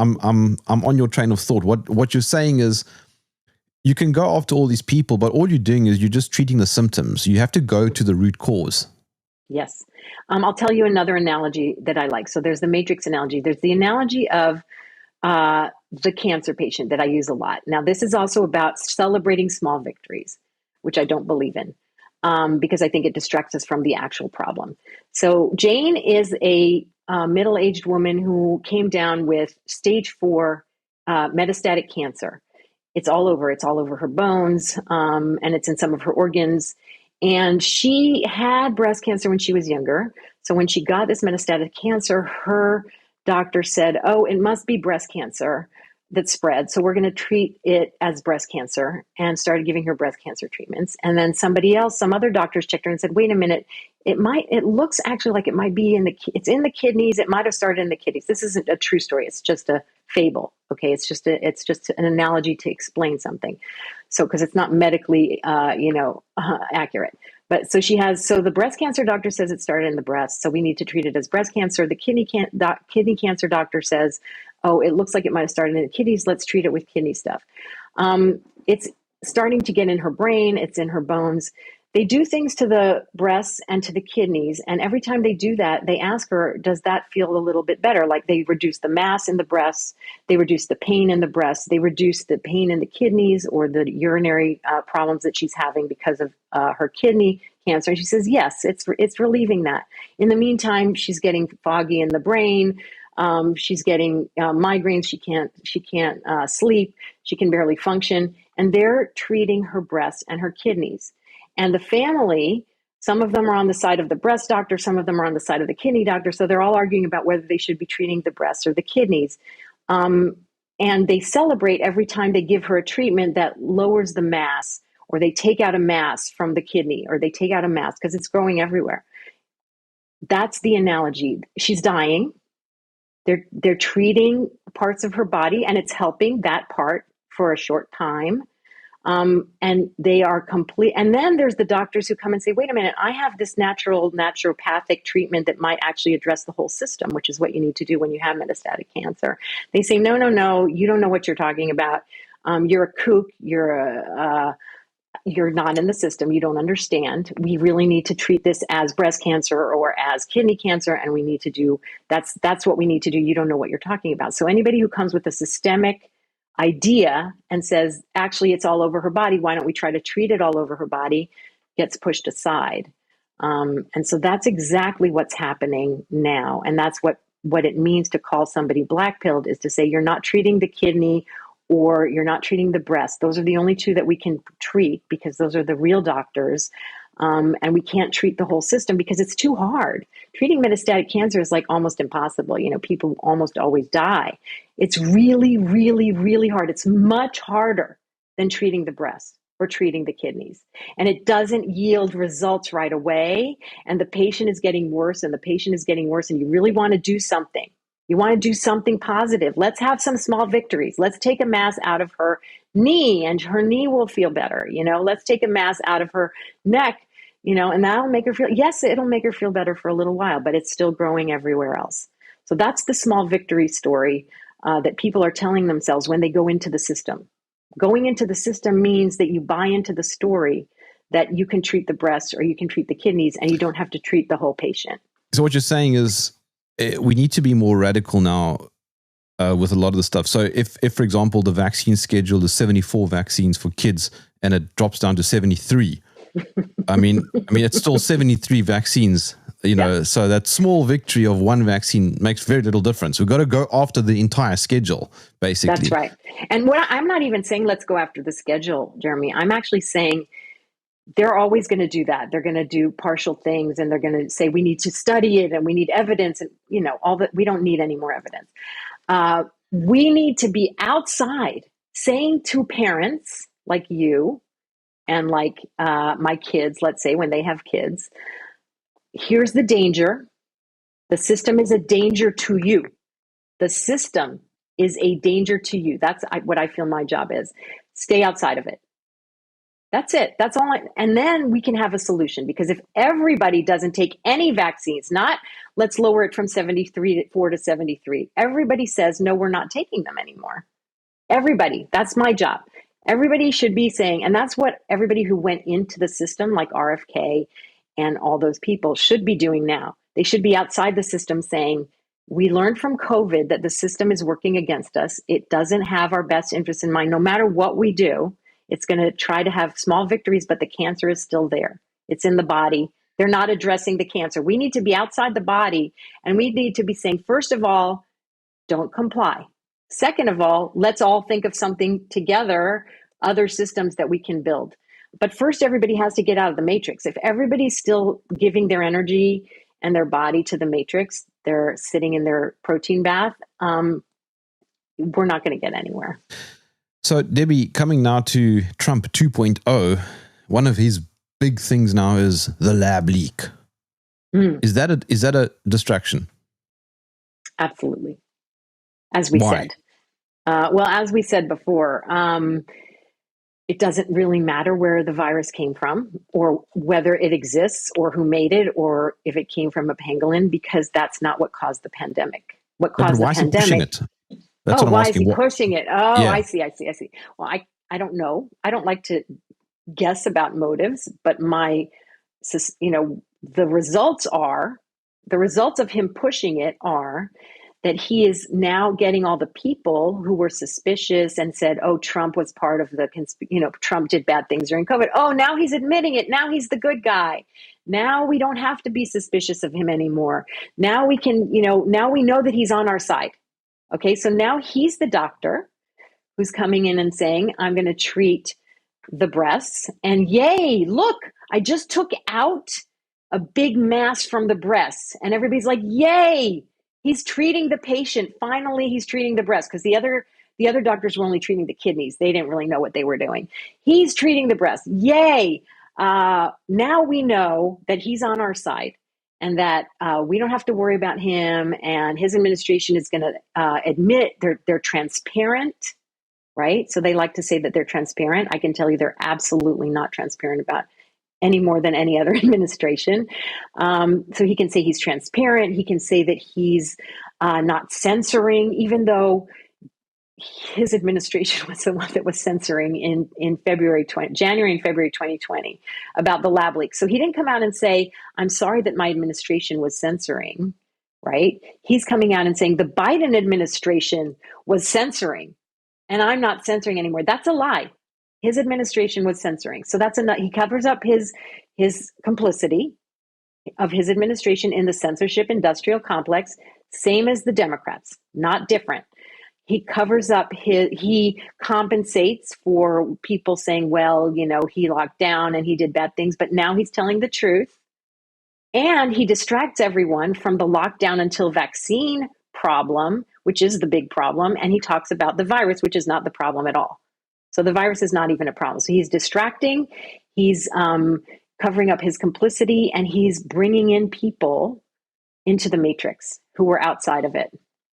on your train of thought. What you're saying is, you can go after all these people, but all you're doing is you're just treating the symptoms. You have to go to the root cause. Yes. I'll tell you another analogy that I like. So there's the matrix analogy. There's the analogy of the cancer patient that I use a lot. Now, this is also about celebrating small victories, which I don't believe in, because I think it distracts us from the actual problem. So Jane is a middle-aged woman who came down with stage 4 metastatic cancer. It's all over. It's all over her bones, and it's in some of her organs. And she had breast cancer when she was younger. So when she got this metastatic cancer, her doctor said, oh, it must be breast cancer that spread. So we're going to treat it as breast cancer, and started giving her breast cancer treatments. And then some other doctors checked her and said, wait a minute, it looks actually like it might be it's in the kidneys. It might have started in the kidneys. This isn't a true story. It's just a fable. Okay. It's just an analogy to explain something. So, because it's not medically, accurate. But so the breast cancer doctor says it started in the breast, so we need to treat it as breast cancer. The kidney cancer doctor says, oh, it looks like it might have started in the kidneys. Let's treat it with kidney stuff. It's starting to get in her brain. It's in her bones. They do things to the breasts and to the kidneys. And every time they do that, they ask her, does that feel a little bit better? Like, they reduce the mass in the breasts. They reduce the pain in the breasts. They reduce the pain in the kidneys, or the urinary problems that she's having because of her kidney cancer. And she says, yes, it's relieving that. In the meantime, she's getting foggy in the brain. She's getting migraines. She can't sleep. She can barely function. And they're treating her breasts and her kidneys. And the family, some of them are on the side of the breast doctor, some of them are on the side of the kidney doctor. So they're all arguing about whether they should be treating the breasts or the kidneys. And they celebrate every time they give her a treatment that lowers the mass, or they take out a mass from the kidney, or they take out a mass because it's growing everywhere. That's the analogy. She's dying. They're treating parts of her body, and it's helping that part for a short time. And they are complete. And then there's the doctors who come and say, wait a minute, I have this naturopathic treatment that might actually address the whole system, which is what you need to do when you have metastatic cancer. They say, no, you don't know what you're talking about. You're a kook. You're not in the system. You don't understand. We really need to treat this as breast cancer or as kidney cancer. And we need to do, that's what we need to do. You don't know what you're talking about. So anybody who comes with a systemic idea and says, actually, it's all over her body, why don't we try to treat it all over her body, gets pushed aside. And so that's exactly what's happening now. And that's what it means to call somebody black-pilled, is to say, you're not treating the kidney or you're not treating the breast. Those are the only two that we can treat, because those are the real doctors. And we can't treat the whole system because it's too hard. Treating metastatic cancer is like almost impossible. People almost always die. It's really, really, really hard. It's much harder than treating the breast or treating the kidneys. And it doesn't yield results right away. And the patient is getting worse, and the patient is getting worse. And you really want to do something. You want to do something positive. Let's have some small victories. Let's take a mass out of her knee, and her knee will feel better. Let's take a mass out of her neck, and that'll make her feel, yes, it'll make her feel better for a little while, but it's still growing everywhere else. So that's the small victory story that people are telling themselves when they go into the system. Going into the system means that you buy into the story that you can treat the breast or you can treat the kidneys and you don't have to treat the whole patient. So what you're saying is we need to be more radical now with a lot of the stuff. So if, for example, the vaccine schedule is 74 vaccines for kids and it drops down to 73, I mean, it's still 73 vaccines, so that small victory of one vaccine makes very little difference. We've got to go after the entire schedule, basically. That's right. And I'm not even saying let's go after the schedule, Jeremy. I'm actually saying they're always going to do that. They're going to do partial things and they're going to say we need to study it and we need evidence and, all that. We don't need any more evidence. We need to be outside saying to parents like you and like my kids, let's say when they have kids, here's the danger. The system is a danger to you. The system is a danger to you. That's what I feel my job is. Stay outside of it. That's it. That's all. And then we can have a solution, because if everybody doesn't take any vaccines, not let's lower it from 74 to 73. Everybody says, no, we're not taking them anymore. Everybody. That's my job. Everybody should be saying, and that's what everybody who went into the system like RFK and all those people should be doing now. They should be outside the system saying, we learned from COVID that the system is working against us. It doesn't have our best interests in mind. No matter what we do, it's going to try to have small victories, but the cancer is still there. It's in the body. They're not addressing the cancer. We need to be outside the body, and we need to be saying, first of all, don't comply. Second of all, let's all think of something together, other systems that we can build. But first, everybody has to get out of the matrix. If everybody's still giving their energy and their body to the matrix, they're sitting in their protein bath, we're not going to get anywhere. So, Debbie, coming now to Trump 2.0, one of his big things now is the lab leak. Is that a distraction? Absolutely. As we said. As we said before, it doesn't really matter where the virus came from or whether it exists or who made it or if it came from a pangolin, because that's not what caused the pandemic. What caused the pandemic? Is he pushing it? That's what I'm asking. Why is he pushing it? Oh, yeah. I see. Well, I don't know. I don't like to guess about motives, but the results of him pushing it are that he is now getting all the people who were suspicious and said, oh, Trump was part of the, Trump did bad things during COVID. Oh, now he's admitting it. Now he's the good guy. Now we don't have to be suspicious of him anymore. Now we can, now we know that he's on our side. Okay, so now he's the doctor who's coming in and saying, I'm going to treat the breasts. And yay, look, I just took out a big mass from the breasts. And everybody's like, yay, he's treating the patient. Finally, he's treating the breast, because the other doctors were only treating the kidneys. They didn't really know what they were doing. He's treating the breast. Yay. Now we know that he's on our side. And that we don't have to worry about him, and his administration is going to admit they're transparent, right? So they like to say that they're transparent. I can tell you they're absolutely not transparent about any more than any other administration. So he can say he's transparent. He can say that he's not censoring, even though his administration was the one that was censoring in January and February 2020 about the lab leak. So he didn't come out and say, I'm sorry that my administration was censoring, right? He's coming out and saying the Biden administration was censoring and I'm not censoring anymore. That's a lie. His administration was censoring. So that's enough. He covers up his complicity of his administration in the censorship industrial complex, same as the Democrats, not different. He covers up he compensates for people saying, well, he locked down and he did bad things, but now he's telling the truth. And he distracts everyone from the lockdown until vaccine problem, which is the big problem. And he talks about the virus, which is not the problem at all. So the virus is not even a problem. So he's distracting, he's covering up his complicity, and he's bringing in people into the matrix who were outside of it.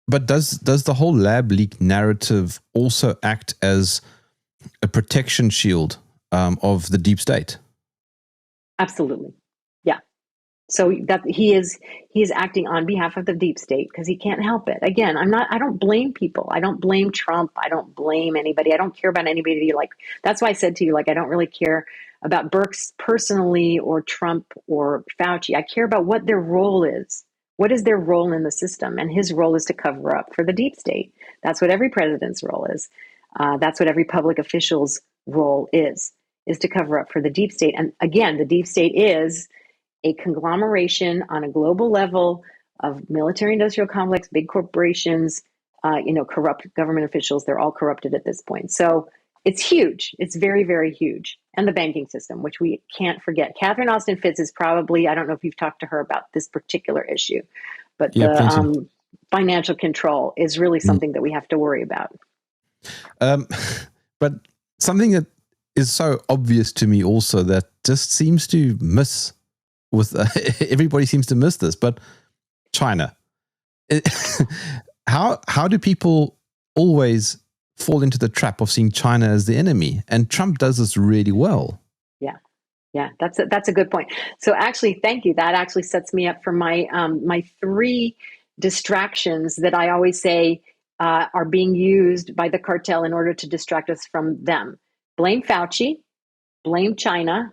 But does the whole lab leak narrative also act as a protection shield of the deep state? Absolutely. Yeah. So that he is acting on behalf of the deep state because he can't help it. Again, I don't blame people. I don't blame Trump. I don't blame anybody. I don't care about anybody. Like, that's why I said to you, like, I don't really care about Burks personally or Trump or Fauci. I care about what their role is. What is their role in the system? And his role is to cover up for the deep state. That's what every president's role is. That's what every public official's role is to cover up for the deep state. And again, the deep state is a conglomeration on a global level of military-industrial complex, big corporations, corrupt government officials. They're all corrupted at this point. So it's huge. It's very, very huge. And the banking system, which we can't forget. Catherine Austin Fitts is probably, I don't know if you've talked to her about this particular issue, but the financial control is really something that we have to worry about. But something that is so obvious to me also that just seems to miss with everybody seems to miss this, but China. How do people always fall into the trap of seeing China as the enemy? And Trump does this really well. Yeah, that's a good point. So actually, thank you. That actually sets me up for my my 3 distractions that I always say are being used by the cartel in order to distract us from them. Blame Fauci, blame China,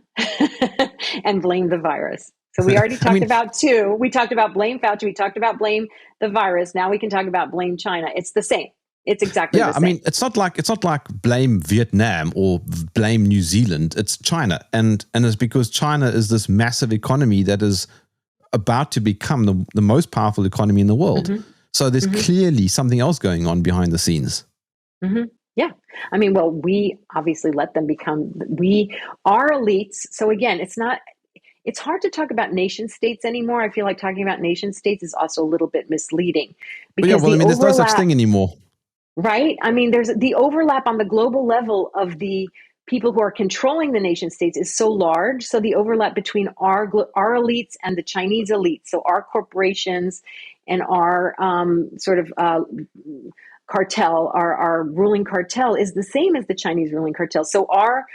and blame the virus. So we already talked about 2. We talked about blame Fauci. We talked about blame the virus. Now we can talk about blame China. It's the same. It's exactly the same. I mean, it's not like blame Vietnam or blame New Zealand. It's China, and it's because China is this massive economy that is about to become the most powerful economy in the world. Mm-hmm. So there's clearly something else going on behind the scenes. Mm-hmm. Yeah. I mean, well, we obviously let them become, our elites. So again, it's hard to talk about nation states anymore. I feel like talking about nation states is also a little bit misleading. Because there's no such thing anymore. Right? I mean, there's the overlap on the global level of the people who are controlling the nation states is so large. So the overlap between our elites and the Chinese elites, so our corporations and our cartel, our ruling cartel is the same as the Chinese ruling cartel. So our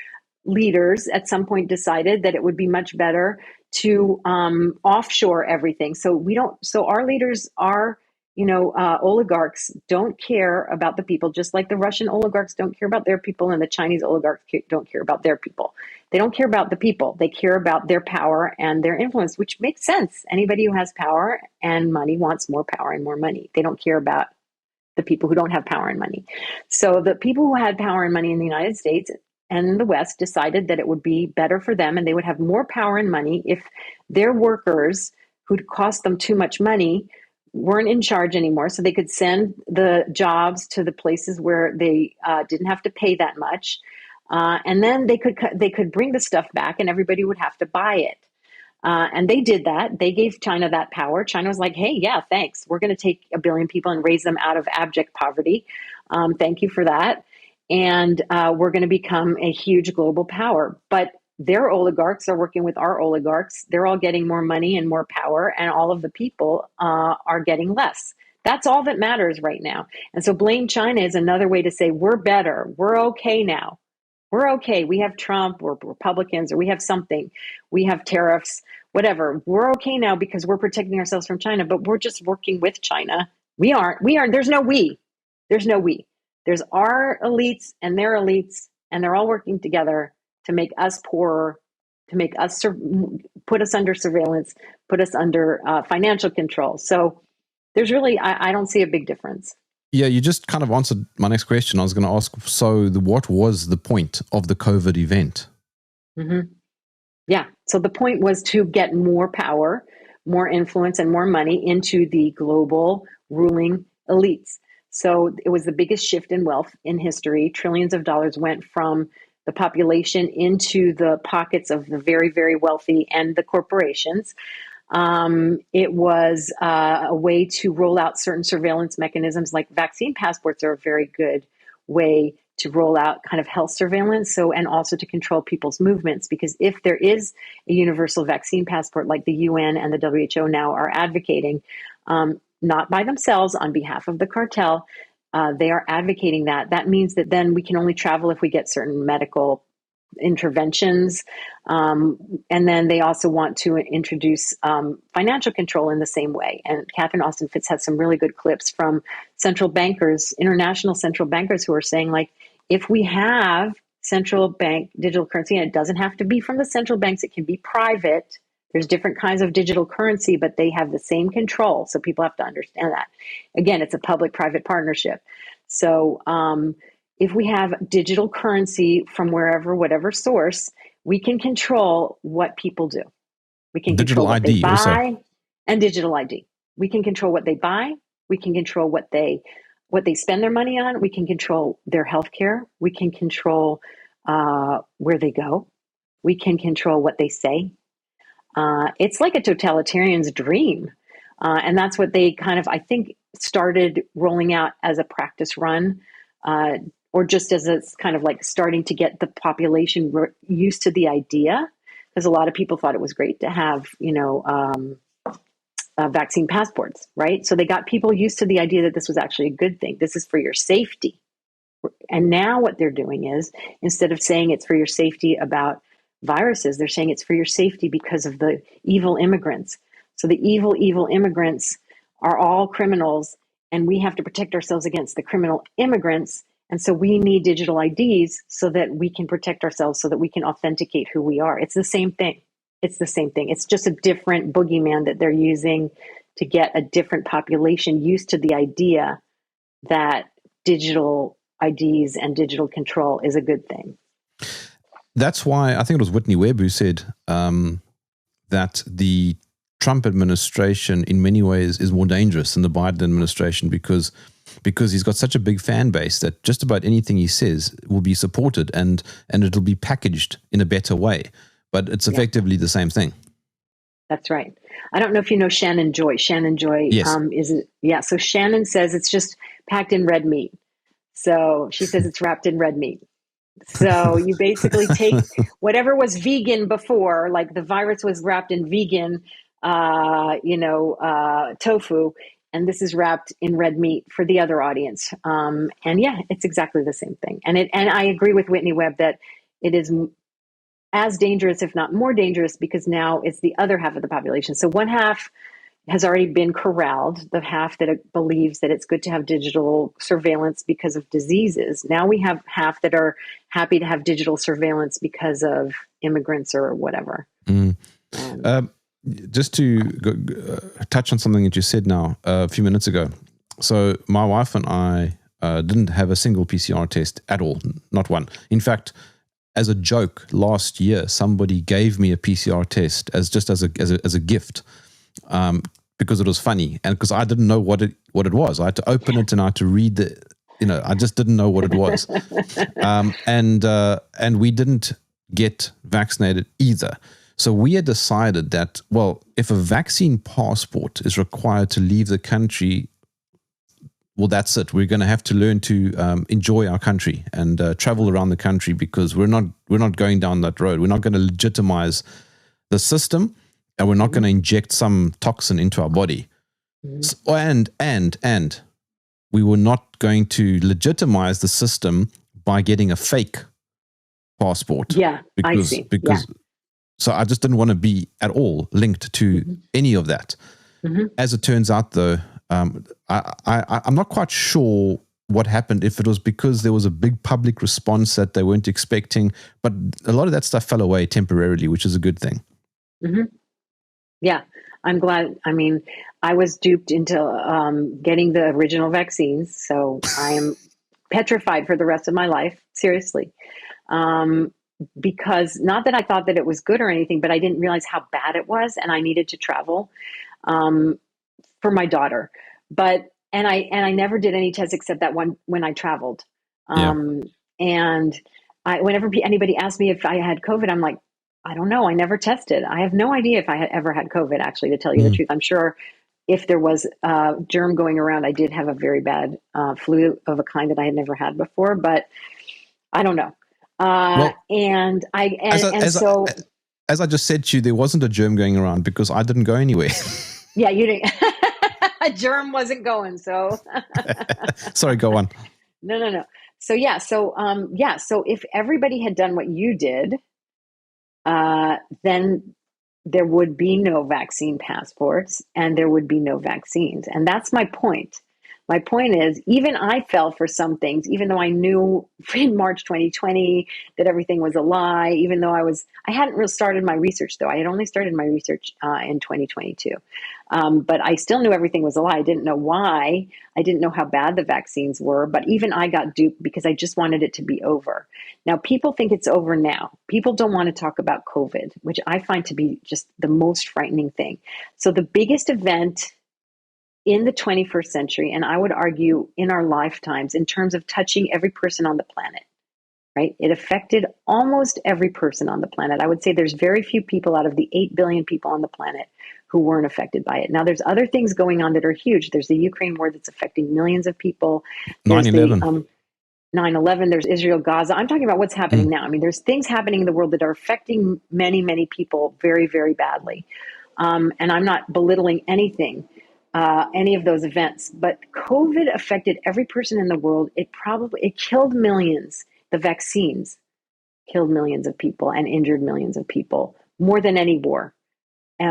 leaders at some point decided that it would be much better to offshore everything. So our leaders are, oligarchs don't care about the people, just like the Russian oligarchs don't care about their people and the Chinese oligarchs don't care about their people. They don't care about the people. They care about their power and their influence, which makes sense. Anybody who has power and money wants more power and more money. They don't care about the people who don't have power and money. So the people who had power and money in the United States and in the West decided that it would be better for them and they would have more power and money if their workers who'd cost them too much money weren't in charge anymore. So they could send the jobs to the places where they didn't have to pay that much. And then they could bring the stuff back and everybody would have to buy it. And they did that. They gave China that power. China was like, hey, yeah, thanks. We're going to take 1 billion people and raise them out of abject poverty. Thank you for that. And we're going to become a huge global power. But their oligarchs are working with our oligarchs. They're all getting more money and more power, and all of the people are getting less. That's all that matters right now. And so blame China is another way to say we're better. We're okay now. We're okay. We have Trump, we're Republicans, or we have something. We have tariffs, whatever. We're okay now because we're protecting ourselves from China, but we're just working with China. We aren't. There's no we. There's no we. There's our elites, and they're all working together to make us poorer, to make us put us under surveillance, put us under financial control. So there's really, I don't see a big difference. Yeah, you just kind of answered my next question. I was going to ask, so what was the point of the COVID event? Mm-hmm. Yeah, so the point was to get more power, more influence, and more money into the global ruling elites. So it was the biggest shift in wealth in history. Trillions of dollars went from the population into the pockets of the very, very wealthy and the corporations. It was a way to roll out certain surveillance mechanisms, like vaccine passports are a very good way to roll out kind of health surveillance. So, and also to control people's movements, because if there is a universal vaccine passport, like the UN and the WHO now are advocating, not by themselves, on behalf of the cartel, they are advocating that. That means that then we can only travel if we get certain medical interventions. And then they also want to introduce financial control in the same way. And Catherine Austin Fitts has some really good clips from central bankers, international central bankers, who are saying, like, if we have central bank digital currency, and it doesn't have to be from the central banks, it can be private. There's different kinds of digital currency, but they have the same control. So people have to understand that. Again, it's a public-private partnership. So if we have digital currency from wherever, whatever source, we can control what people do. We can control what they buy, and digital ID. We can control what they buy. We can control what they spend their money on. We can control their healthcare. We can control where they go. We can control what they say. It's like a totalitarian's dream. And that's what they kind of, I think, started rolling out as a practice run, or just as it's kind of like starting to get the population used to the idea. Because a lot of people thought it was great to have, vaccine passports, right? So they got people used to the idea that this was actually a good thing. This is for your safety. And now what they're doing is, instead of saying it's for your safety about viruses, they're saying it's for your safety because of the evil immigrants. So the evil immigrants are all criminals, and we have to protect ourselves against the criminal immigrants. And so we need digital IDs so that we can protect ourselves, so that we can authenticate who we are. It's the same thing. It's the same thing. It's just a different boogeyman that they're using to get a different population used to the idea that digital IDs and digital control is a good thing. That's why I think it was Whitney Webb who said that the Trump administration in many ways is more dangerous than the Biden administration because he's got such a big fan base that just about anything he says will be supported and it'll be packaged in a better way. But it's effectively the same thing. That's right. I don't know if you know Shannon Joy. Shannon Joy, yes. So Shannon says it's just packed in red meat. So she says it's wrapped in red meat. So you basically take whatever was vegan before, like the virus was wrapped in vegan, tofu, and this is wrapped in red meat for the other audience. And yeah, it's exactly the same thing. And I agree with Whitney Webb that it is as dangerous, if not more dangerous, because now it's the other half of the population. So one half has already been corralled, the half that believes that it's good to have digital surveillance because of diseases. Now we have half that are happy to have digital surveillance because of immigrants or whatever. Just to touch on something that you said now a few minutes ago. So my wife and I didn't have a single PCR test at all, not one. In fact, as a joke, last year somebody gave me a PCR test as a gift. Because it was funny and because I didn't know what it was. I had to open it and I had to read I just didn't know what it was. And we didn't get vaccinated either. So we had decided that, well, if a vaccine passport is required to leave the country, well, that's it. We're going to have to learn to enjoy our country and travel around the country because we're not going down that road. We're not going to legitimize the system. And we're not going to inject some toxin into our body. And we were not going to legitimize the system by getting a fake passport. Yeah, I see. So I just didn't want to be at all linked to any of that. As it turns out, though, I'm not quite sure what happened, if it was because there was a big public response that they weren't expecting, but a lot of that stuff fell away temporarily, which is a good thing. Yeah, I'm glad. I mean, I was duped into getting the original vaccines, so I am petrified for the rest of my life, seriously. Because not that I thought that it was good or anything, but I didn't realize how bad it was, and I needed to travel for my daughter. And I never did any tests except that one when I traveled. And whenever anybody asked me if I had COVID, I'm like, I don't know. I never tested. I have no idea if I had ever had COVID, actually, to tell you the truth. I'm sure if there was a germ going around, I did have a very bad flu of a kind that I had never had before, but I don't know. As I just said to you, there wasn't a germ going around because I didn't go anywhere. Yeah, you didn't. A germ wasn't going, so. Sorry, go on. No. So if everybody had done what you did, then there would be no vaccine passports and there would be no vaccines. And that's my point. My point is, even I fell for some things, even though I knew in March 2020 that everything was a lie, even though I hadn't really started my research, though. I had only started my research in 2022. But I still knew everything was a lie. I didn't know why. I didn't know how bad the vaccines were. But even I got duped because I just wanted it to be over. Now, people think it's over now. People don't want to talk about COVID, which I find to be just the most frightening thing. So the biggest event in the 21st century, and I would argue in our lifetimes, in terms of touching every person on the planet, right? It affected almost every person on the planet. I would say there's very few people out of the 8 billion people on the planet who weren't affected by it. Now, there's other things going on that are huge. There's the Ukraine war that's affecting millions of people. There's 9/11. 9/11, there's Israel, Gaza. I'm talking about what's happening now. I mean, there's things happening in the world that are affecting many, many people very, very badly. And I'm not belittling anything, any of those events. But COVID affected every person in the world. It killed millions. The vaccines killed millions of people and injured millions of people, more than any war,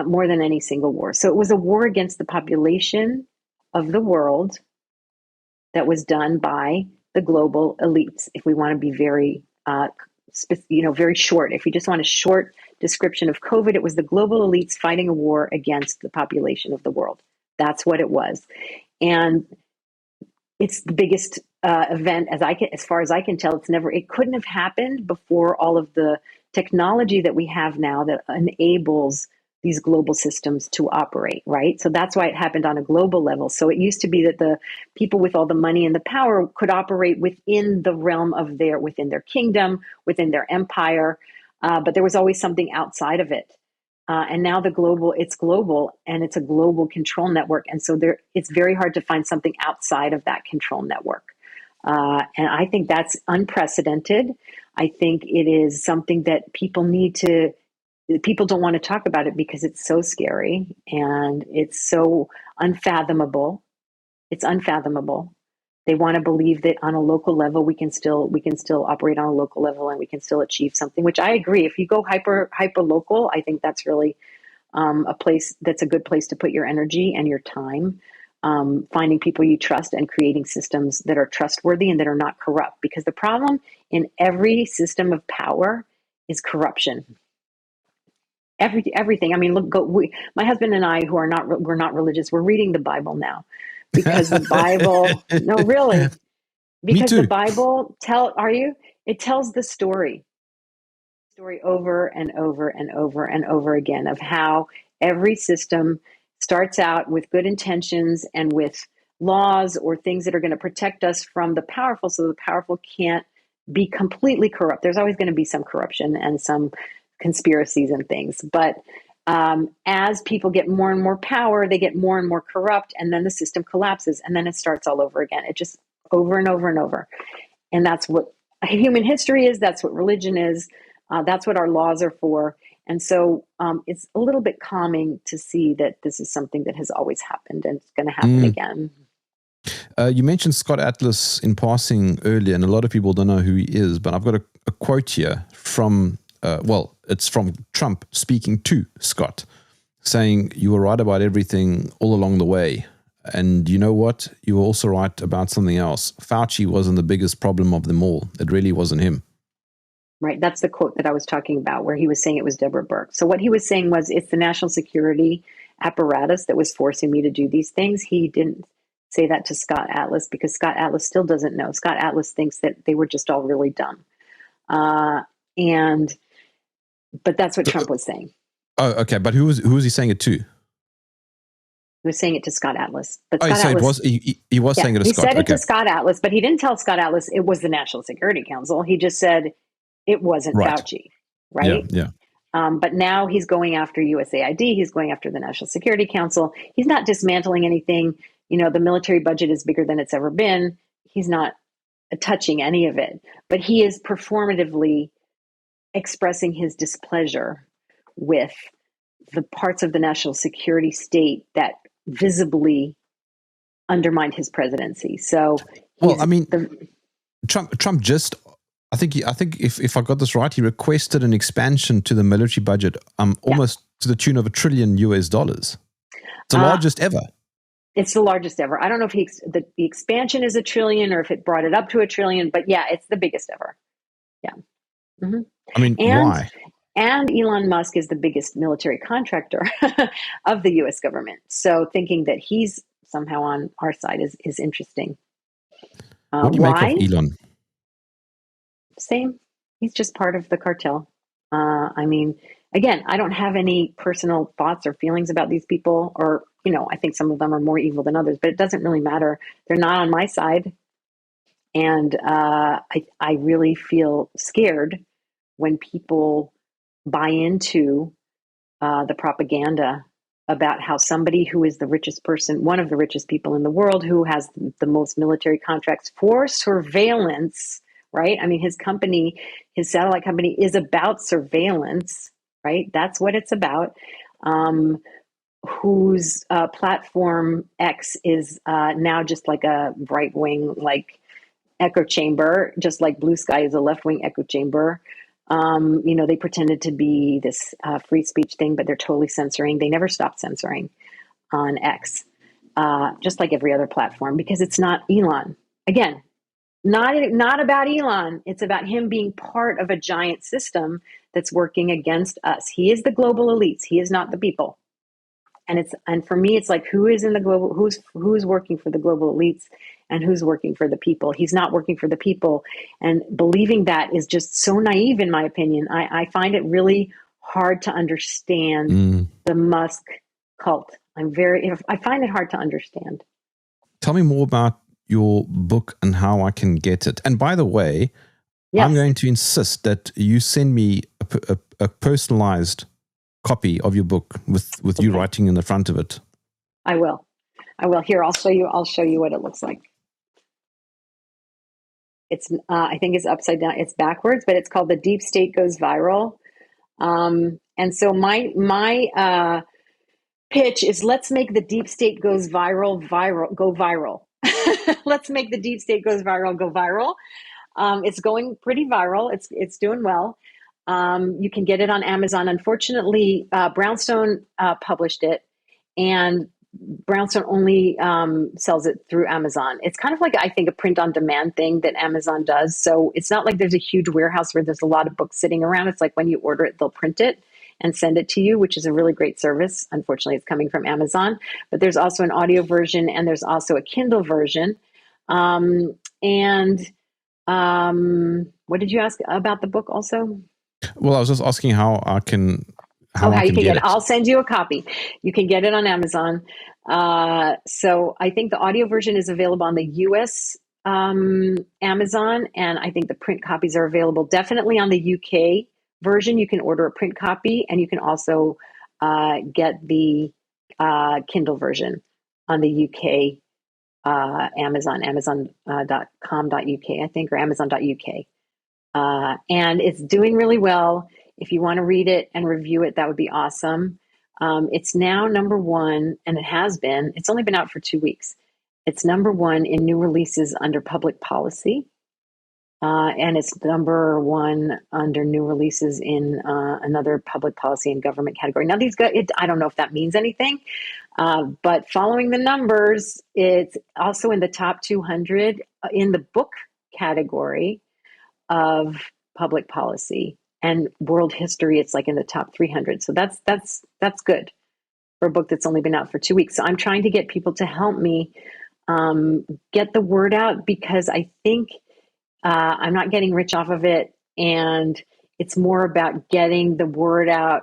more than any single war. So it was a war against the population of the world that was done by the global elites. If we want to be very, very short, if you just want a short description of COVID, it was the global elites fighting a war against the population of the world. That's what it was. And it's the biggest event, as far as I can tell. It couldn't have happened before all of the technology that we have now that enables these global systems to operate, right? So that's why it happened on a global level. So it used to be that the people with all the money and the power could operate within the realm of within their kingdom, within their empire, but there was always something outside of it. And now it's global, and it's a global control network. And so it's very hard to find something outside of that control network. And I think that's unprecedented. I think it is something that people don't want to talk about it because it's so scary and it's so unfathomable. It's unfathomable. They want to believe that on a local level, we can still operate on a local level and we can still achieve something, which I agree. If you go hyper local, I think that's really a place that's a good place to put your energy and your time, finding people you trust and creating systems that are trustworthy and that are not corrupt. Because the problem in every system of power is corruption. Everything. I mean, my husband and I, we're not religious, we're reading the Bible now. Because the Bible, no, really, because the Bible it tells the story over and over and over and over again of how every system starts out with good intentions and with laws or things that are going to protect us from the powerful, so the powerful can't be completely corrupt. There's always going to be some corruption and some conspiracies and things, but as people get more and more power, they get more and more corrupt, and then the system collapses, and then it starts all over again. It just over and over and over. And that's what human history is. That's what religion is. That's what our laws are for. And so it's a little bit calming to see that this is something that has always happened and it's going to happen again. You mentioned Scott Atlas in passing earlier, and a lot of people don't know who he is, but I've got a quote here from it's from Trump speaking to Scott, saying, "You were right about everything all along the way. And you know what? You were also right about something else. Fauci wasn't the biggest problem of them all. It really wasn't him." Right. That's the quote that I was talking about, where he was saying it was Deborah Burks. So what he was saying was, it's the national security apparatus that was forcing me to do these things. He didn't say that to Scott Atlas because Scott Atlas still doesn't know. Scott Atlas thinks that they were just all really dumb. But that's what Trump was saying. Oh, okay. But who was he saying it to? He was saying it to Scott Atlas. But Scott Atlas, he was saying it to Scott. He said it to Scott Atlas, but he didn't tell Scott Atlas it was the National Security Council. He just said it wasn't Fauci, right? Yeah. But now he's going after USAID. He's going after the National Security Council. He's not dismantling anything. You know, the military budget is bigger than it's ever been. He's not touching any of it. But he is performatively expressing his displeasure with the parts of the national security state that visibly undermined his presidency. So, Trump just, I think if I got this right, he requested an expansion to the military budget, almost to the tune of $1 trillion. It's the largest ever. It's the largest ever. I don't know if the expansion is $1 trillion or if it brought it up to $1 trillion, but yeah, it's the biggest ever. Yeah. Mm-hmm. I mean, why? And Elon Musk is the biggest military contractor of the U.S. government. So thinking that he's somehow on our side is interesting. What do you make of Elon? Same. He's just part of the cartel. I mean, again, I don't have any personal thoughts or feelings about these people, or, I think some of them are more evil than others, but it doesn't really matter. They're not on my side. And I really feel scared when people buy into the propaganda about how somebody who is the richest person, one of the richest people in the world, who has the most military contracts for surveillance, right? I mean, his company, his satellite company, is about surveillance, right? That's what it's about. Whose platform X is now just like a right-wing, like, echo chamber, just like Blue Sky is a left-wing echo chamber. They pretended to be this free speech thing, but they're totally censoring. They never stopped censoring on X, just like every other platform, because it's not Elon. Again, not about Elon. It's about him being part of a giant system that's working against us. He is the global elites. He is not the people. And for me, it's like, who is in the global, who's working for the global elites and who's working for the people? He's not working for the people. And believing that is just so naive, in my opinion. I find it really hard to understand the Musk cult. I find it hard to understand. Tell me more about your book and how I can get it. And by the way, yes, I'm going to insist that you send me a personalized copy of your book with you writing in the front of it. I will. Here, I'll show you what it looks like. It's I think it's upside down. It's backwards, but it's called The Deep State Goes Viral. And so my pitch is, let's make the deep state goes viral go viral. Let's make the deep state goes viral go viral. It's going pretty viral. It's doing well. You can get it on Amazon. Unfortunately, Brownstone published it, and Brownstone only sells it through Amazon. It's kind of like, I think, a print-on-demand thing that Amazon does. So it's not like there's a huge warehouse where there's a lot of books sitting around. It's like when you order it, they'll print it and send it to you, which is a really great service. Unfortunately, it's coming from Amazon. But there's also an audio version, and there's also a Kindle version. What did you ask about the book also? Well, I was just asking how you can get it. I'll send you a copy. You can get it on Amazon. So I think the audio version is available on the US Amazon, and I think the print copies are available definitely on the UK version. You can order a print copy, and you can also get the Kindle version on the UK amazon.com.uk, I think, or amazon.uk. And it's doing really well. If you want to read it and review it, that would be awesome. It's now number one, and it has been. It's only been out for 2 weeks. It's number one in new releases under public policy. And it's number one under new releases in another public policy and government category. Now, these guys, I don't know if that means anything, but following the numbers, it's also in the top 200 in the book category of public policy, and world history. It's like in the top 300. So that's good for a book that's only been out for 2 weeks. So I'm trying to get people to help me get the word out, because I think I'm not getting rich off of it, and it's more about getting the word out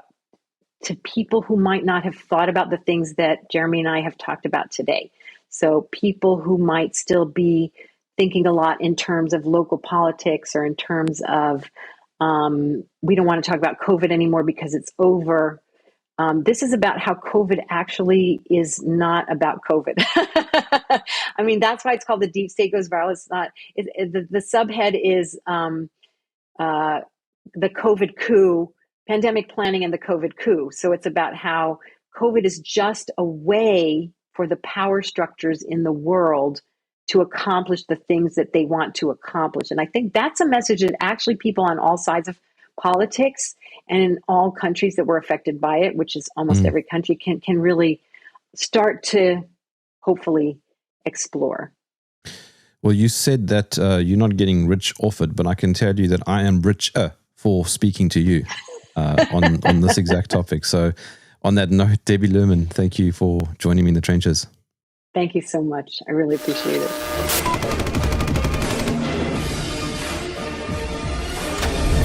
to people who might not have thought about the things that Jeremy and I have talked about today. So people who might still be thinking a lot in terms of local politics, or in terms of we don't want to talk about COVID anymore because it's over. This is about how COVID actually is not about COVID. I mean, that's why it's called The Deep State Goes Viral. It's not. The subhead is the COVID coup, pandemic planning, and the COVID coup. So it's about how COVID is just a way for the power structures in the world to accomplish the things that they want to accomplish. And I think that's a message that actually people on all sides of politics and in all countries that were affected by it, which is almost every country, can really start to hopefully explore. Well, you said that you're not getting rich off it, but I can tell you that I am richer for speaking to you on this exact topic. So on that note, Debbie Lerman, thank you for joining me in the trenches. Thank you so much. I really appreciate it.